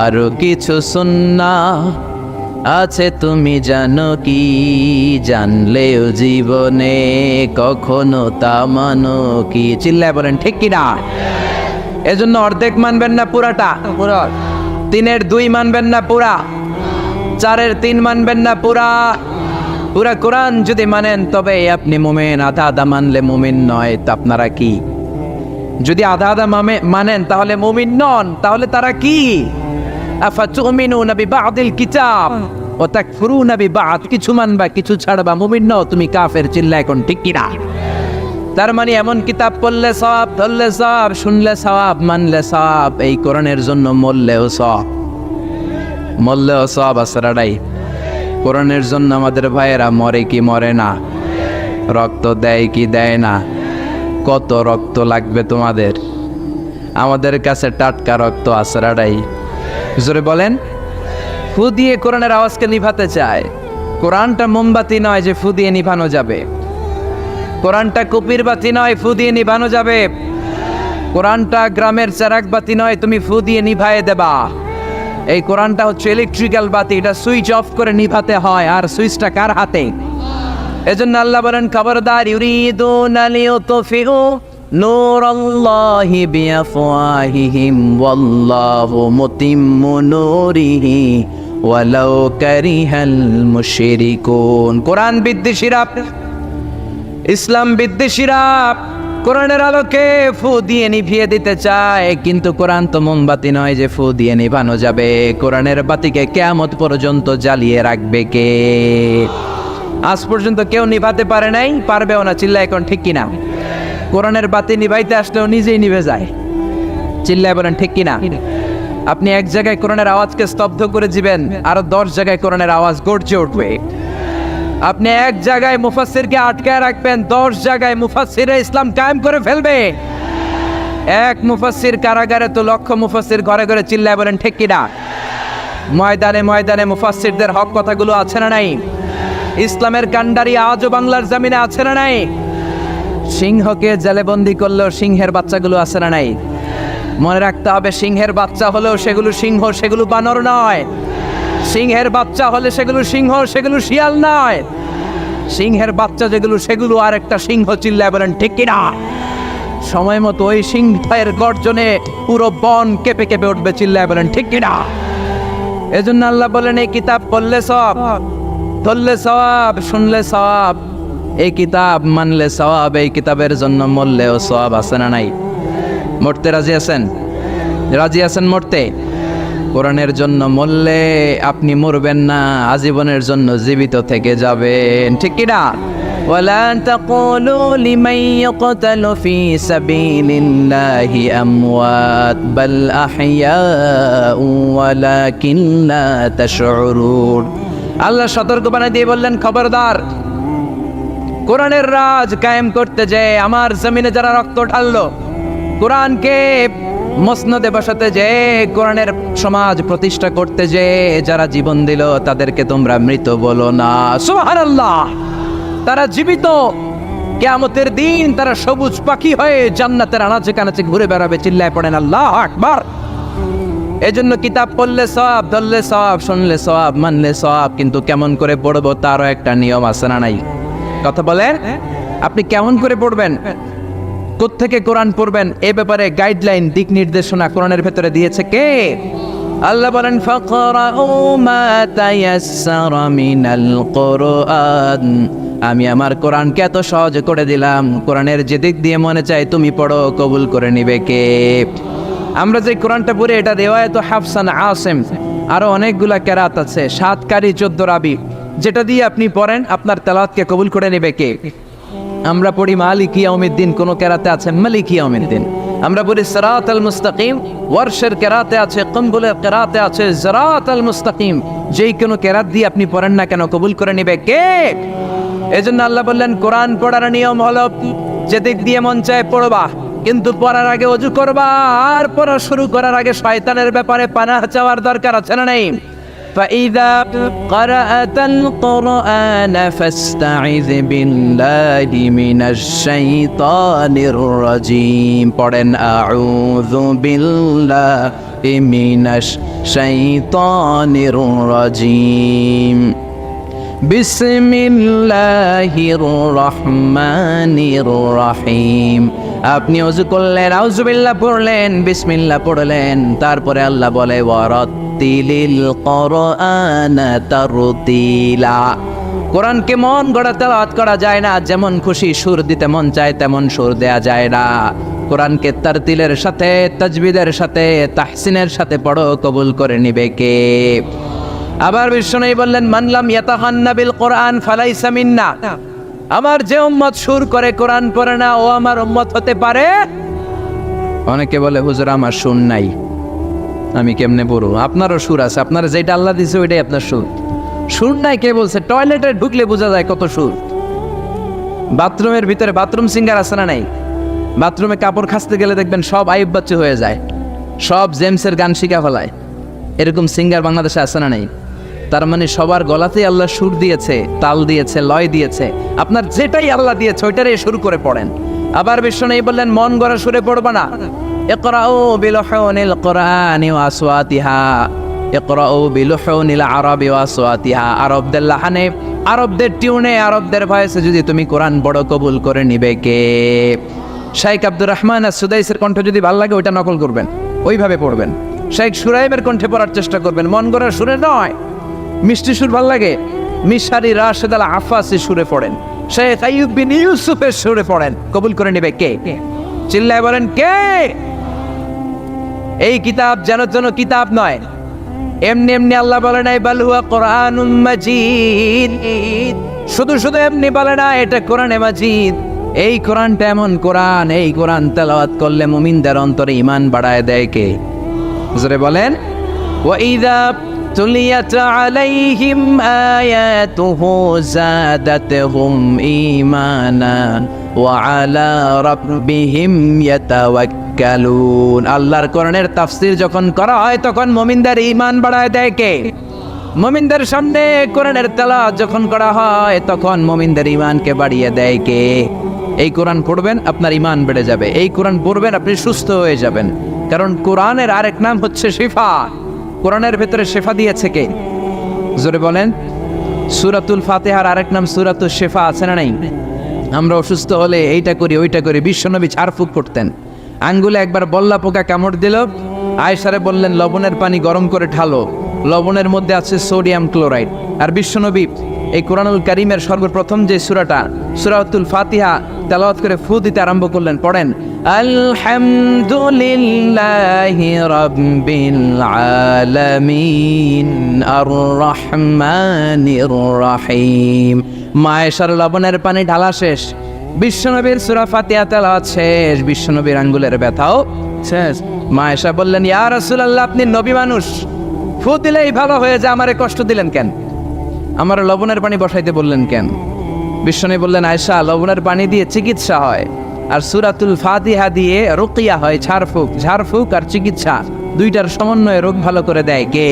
আরো কিছু সুন্নাত আছে তুমি জানো কি, জানলেও জীবনে কখনো তা মানো কি। চিল্লায় বলেন ঠিক কিনা? এজন্য অর্ধেক মানবেন না পুরাটা, পুরা 3-এর 2 মানবেন না পুরা, 4-এর 3 মানবেন না পুরা। পুরা কোরআন যদি মানেন তবে আপনি মুমিন, আধা আধা মানলে মুমিন নয়। তো আপনারা কি? যদি আধা আধা মানেন তাহলে মুমিন নন, তাহলে তারা কি? আফাতুমিনুনা বিবাদিল কিতাব ওয়া তাকফুরুনা বিবাদ। কিছু মানবা কিছু ছাড়বা, মুমিন নও, তুমি কাফের। চিল্লা এখন ঠিক কিনা? তার মানে এমন কিতাব পড়লে সওয়াব, ধরলে সওয়াব, শুনলে সওয়াব, মানলে সওয়াব। এই কোরআনের জন্য মরলেও সওয়াব, মরলেও সওয়াব আসরাডাই। কোরআনের জন্য আমাদের ভাইয়েরা মরে কি মরে না, রক্ত দেয় কি দেয় না। কত রক্ত লাগবে তোমাদের? আমাদের কাছে টাটকা রক্ত আসরাডাই। জোরে বলেন। ফু দিয়ে কোরআনের আওয়াজকে নিভাতে চায়। কোরআনটা মোমবাতি নয় যে ফু দিয়ে নিভানো যাবে। কোরআনটা কুপির বাতি নয় ফু দিয়ে নিভানো যাবে। কোরআনটা গ্রামের চারাক বাতি নয় তুমি ফু দিয়ে নিভায়ে দেবা। এই কোরআনটা হচ্ছে ইলেকট্রিক্যাল বাতি, এটা সুইচ অফ করে নিভাতে হয়। আর সুইচটা কার হাতে? এজন্য আল্লাহ বলেন খবরদার, ইউরিদুনা লিইউতফিউ নূরাল্লাহি বিআফওয়াহিহিম ওয়াল্লাহু মুতিম্মু নূরিহি ওয়ালাউ কারিহাল মুশরিকুন। কোরআন বিদ্বেষীরা, ইসলাম বিদ্বেষীরা কোরআনের আলোকে ফু দিয়ে নিভিয়ে দিতে চায়, কিন্তু কোরআন তো মোমবাতি নয় যে ফু দিয়ে নিভানো যাবে। কোরআনের বাতিকে কিয়ামত পর্যন্ত জ্বালিয়ে রাখবে কে? আজ পর্যন্ত কেউ নিভাতে পারে নাই, পারবেও না। চিল্লা এখন ঠিক কিনা? কোরআনের বাতি নিভাইতে আসলেও নিজেই নিভে যায়। চিল্লায় বলেন ঠিক কিনা? আপনি এক জায়গায় কোরআনের আওয়াজকে স্তব্ধ করে দিবেন, আরো 10 জায়গায় কোরআনের আওয়াজ গর্জে উঠবে। আপনি এক জায়গায় মুফাসসিরকে আটকায় রাখবেন, 10 জায়গায় মুফাসসিরে ইসলাম কায়েম করে ফেলবে। এক মুফাসসির কারাগারে তো লক্ষ মুফাসসির ঘরে ঘরে। চিল্লায় বলেন ঠিক কিনা? ময়দানে ময়দানে মুফাসসিরদের হক কথাগুলো আছে না নাই? ইসলামের কান্ডারি আজও বাংলার জমিনে আছে না নাই? সিংহকে জেলেবন্দি করলেও সিংহের বাচ্চাগুলো আছে না নাই? মনে রাখতে হবে, সিংহের বাচ্চা হলেও সেগুলো সিংহ, সেগুলো বানর নয়। সিংহের বাচ্চা হলে সেগুলো সিংহ, সেগুলো শিয়াল নয়। সিংহের বাচ্চা যেগুলো সেগুলো আর একটা সিংহ। চিল্লায় বলেন ঠিক কিনা? সময় মতো ওই সিংহের গর্জনে পুরো বন কেঁপে কেঁপে উঠবে। চিল্লায় বলেন ঠিক কিনা? এজন্য আল্লাহ বলেন এই কিতাব পড়লে সওয়াব, ধরলে সওয়াব, শুনলে সওয়াব, এই কিতাব মানলে সওয়াব। এই কিতাবের জন্য মরলেও সওয়াব আছে না নাই? মরতে রাজি আছেন? রাজি আছেন মরতে? কোরআনের জন্য মরলে আপনি মরবেন না, আজীবনের জন্য জীবিত থেকে যাবেন। ঠিক কিনা? ওয়ালা তাকুলু লিমান ইয়াকতালু ফি সাবিলিল্লাহি আমওয়াত বাল আহইয়াউ ওয়ালাকিন লা তাশউরুন। আল্লাহ সতর্কবাণী দিয়ে বললেন খবরদার, কোরআনের রাজ কায়েম করতে যে আমার জমিনে যারা রক্ত ঢাললো, কোরআনকে মসনদে বসাতে যে, কোরআনের সমাজ প্রতিষ্ঠা করতে যে যারা জীবন দিল তাদেরকে তোমরা মৃত বলো না। সুবহানাল্লাহ। তারা জীবিত, কিয়ামতের দিন তারা সবুজ পাখি হয়ে জান্নাতের আনাচে কানাচে ঘুরে বেড়াবে। চিল্লায় পড়েন আল্লাহু আকবার। এজন্য কিতাব পড়লে সওয়াব, ধরলে সওয়াব, শুনলে সওয়াব, মানলে সওয়াব। কিন্তু কেমন করে পড়বো তারও একটা নিয়ম আছে না নাই? কথা বলেন, আপনি কেমন করে পড়বেন? কোত্থেকে কোরআন পড়বেন এ ব্যাপারে গাইডলাইন, দিক নির্দেশনা কোরআনের ভেতরে দিয়েছে কে? আল্লাহ বলেন ফাকরাউ মা তায়াসসারা মিনাল কুরআন। আমি আমার কোরআনকে এত সহজ করে দিলাম, কোরআনের যে দিক দিয়ে মনে চায় তুমি পড়ো, কবুল করে নিবে কে? আমরা যে কোরআনটা পড়ি এটা রিওয়ায়াত হাফসান আসিম, আরো অনেকগুলা কেরাত আছে, 7 কারি 14 রাবি, যেটা দিয়ে আপনি পড়েন আপনার তেলাওয়াতকে কবুল করে নেবে কে? আমরা পড়ি মালিকি ইয়াউমিদ্দিন, কোন কেরাতে আছে মালিকি ইয়াউমিদ্দিন। আমরা পড়ি সিরাতাল মুস্তাকিম, ওয়ারশের কেরাতে আছে, কুম্বুলের কেরাতে আছে সিরাতাল মুস্তাকিম। যেই কোনো কেরাত দিয়ে আপনি পড়েন না কেন কবুল করে নেবে কে? এজন্য আল্লাহ বললেন কোরআন পড়ার নিয়ম হলো যে দিক দিয়ে মন চায় পড়বা, কিন্তু পড়ার আগে ওযু করবা, আর পড়া শুরু করার আগে শয়তানের ব্যাপারে পানাহ চাওয়ার দরকার আছে না নাই? فإذا قرأت القرآن فاستعذ بالله من الشيطان الرجيم পড়েন আউযু বিল্লাহি মিনাশ শাইতানির রাজিম বিসমিল্লাহির রহমানির রহিম। আপনি ওযু করলেন, আউযুবিল্লাহ পড়লেন, বিসমিল্লাহ পড়লেন, তারপরে আল্লাহ বলে ওয়ারাত্তিলিল কুরআনা তারতিলা। কোরআনকে মন গড়া তেলাওয়াত করা যায় না, যেমন খুশি সুর দিতে মন চায় তেমন সুর দেয়া যায় না। কোরআনকে তারতিলের সাথে, তাজবিদের সাথে, তাহসিনের সাথে পড়ো, কবুল করে নিবে কে? আবার বিষ্ণু বললেন মানলাম ইয়াতাহান্না বিল কোরআন ফালাইসা মিন্না। আমার যে উম্মত সুর করে কোরআন পড়ে না ও আমার উম্মত হতে পারে? অনেকে বলে হুজুর আমার সুর নাই, আমি কেমনে পড়ব? আপনারও সুর আছে, আপনার যেটা আল্লাহ দিয়েছে ওইটাই আপনার সুর। সুর নাই কে বলছে? টয়লেটে ঢুকলে বোঝা যায় কত সুর। বাথরুমের ভিতরে বাথরুম সিঙ্গার আছে না নাই? বাথরুমে কাপড় খাসতে গেলে দেখবেন সব আইব বাচ্চা হয়ে যায়, সব জেমসের গান শিখা ফেলায়, এরকম সিঙ্গার বাংলাদেশে আছে না নাই? তার মানে সবার গলাতেই আল্লাহ সুর দিয়েছে, তাল দিয়েছে, লয় দিয়েছে। আপনার যেটাই আল্লাহ দিয়েছে ওইটারই শুরু করে পড়েন। আবার বিষ্ণু বললেন মন গড়া সুরে পড়বা না। ইকরাউ বিলুহুনিল কুরআনি ওয়া আসওয়াতিহা, ইকরাউ বিলুহুনিল আরাবি ওয়া আসওয়াতিহা। আরবদের লাহানে, আরবদের টিউনে, আরবদের ভয়েসে যদি তুমি কোরআন পড়ো কবুল করে নিবে কে? শাইখ আব্দুর রহমান as-সুদাইসের কণ্ঠ যদি ভালো লাগে ওইটা নকল করবেন, ওইভাবে পড়বেন। শাইখ সুরাইবের কণ্ঠে পড়ার চেষ্টা করবেন, মন গড়া সুরে নয়। মিষ্টি সুর ভাল লাগে, মিশারি রাশেদ আল আফাসি সুরে পড়েন, শেখ আইয়ুব বিন ইউসুফের সুরে পড়েন, কবুল করে নেবে কে? চিল্লায় বলেন কে? এই কিতাব যেন কিতাব নয়, এমনি এমনি আল্লাহ বলে নাই বাল হুয়া কোরআনুম মাজিদ। শুধু শুধু এমনি বলে না এটা কোরআনে মাজিদ। এই কোরআনটা এমন কোরআন, এই কোরআন তেলাওয়াত করলে মুমিনদের অন্তরে ঈমান বাড়ায় দেয় কে? জোরে বলেন ওয়াইদা তুলিয়াত আলাইহিম আয়াতুহু যাদাতহুম ঈমানা ওয়া আলা রাব্বিহিম ইয়াতাওয়াক্কালুন। আল্লাহর কোরআনের তাফসীর যখন করা হয় তখন মুমিনদের ঈমান বাড়ায় দেয় কে? মুমিনদের সামনে কোরআনের তেলাওয়াত যখন করা হয় তখন মুমিনদের ঈমানকে বাড়িয়ে দেয় কে? এই কোরআন পড়বেন আপনার ঈমান বেড়ে যাবে, এই কোরআন পড়বেন আপনি সুস্থ হয়ে যাবেন। কারণ কোরআনের আরেক নাম হচ্ছে শিফা। কোরআনের ভেতরে শিফা দিয়েছে কে? জোরে বলেন। সূরাতুল ফাতিহার আরেক নাম সূরাতুশ শিফা, আছে না নাই? আমরা অসুস্থ হলে এইটা করি ওইটা করি। বিশ্বনবী ঝাড়ফুঁক করতেন, আঙ্গুলে একবার বল্লা পোকা কামড় দিল, আয়েশারে বললেন লবণের পানি গরম করে ঢালো, লবণের মধ্যে আছে সোডিয়াম ক্লোরাইড। আর বিশ্বনবী এই কোরআনুল কারীমের সর্বপ্রথম যে সূরাটা সূরাতুল ফাতিহা তেলাওয়াত করে ফু দিতে আরম্ভ করলেন, পড়েন আলহামদুলিল্লাহি রাব্বিল আলামিন আর রহমানির রহিম। মায়েশার লবণের পানি ঢালা শেষ, বিশ্বনবীর সূরা ফাতিহা তেলাওয়াত শেষ, বিশ্বনবীর আঙ্গুলের ব্যথাও শেষ। মায়েশা বললেন ইয়া রাসূলুল্লাহ আপনি নবী মানুষ, ফু দিলেই ভালো হয়ে যায়, আমারে কষ্ট দিলেন কেন? আমার লবণের পানি বসাইতে বললেন কেন? বিশ্বনবী বললেন আয়েশা লবণের পানি দিয়ে চিকিৎসা হয়, আর সূরাতুল ফাতিহা দিয়ে রুকিয়া হয়, ঝাড়ফুঁক। ঝাড়ফুঁক আর চিকিৎসা দুইটার সমন্বয়ে রোগ ভালো করে দেয় কে?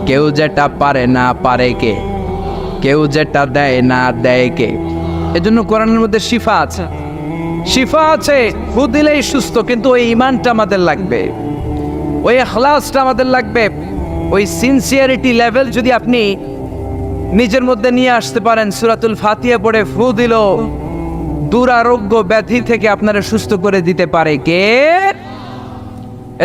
কেউ যেটা পারে না পারে কে? কেউ যেটা দেয় না দেয় কে? এজন্য কোরআনের মধ্যে শিফা আছে, শিফা আছে। ফু দিলেই সুস্থ, কিন্তু ওই ঈমানটা আমাদের লাগবে, ওই ইখলাসটা আমাদের লাগবে, ওই সিনসিয়ারিটি লেভেল যদি আপনি নিজের মধ্যে নিয়ে আসতে পারেন। সূরাতুল ফাতিহা পড়ে ফু দিল, দুরারোগ্য ব্যাধি থেকে আপনারা সুস্থ করে দিতে পারে কে?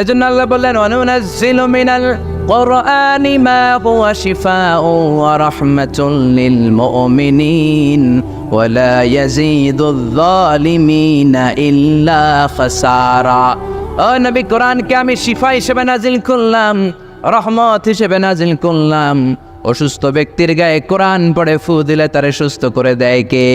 এজন্য আল্লাহ বললেন ওয়ানুনাজ্জিলু মিনাল কুরআনি মা হুয়া শিফাউন ওয়া রাহমাতুল লিল মুমিনিন ওয়া লা ইয়াজিদুয যালিমিনা ইল্লা খাসারা। ও নবী, কোরআনকে আমি শিফা হিসেবে নাজিল করলাম, রহমত হিসেবে নাজিল করলাম। অসুস্থ ব্যক্তির গায়ে কোরআন পড়ে ফু দিলে তারে সুস্থ করে দেয় কে?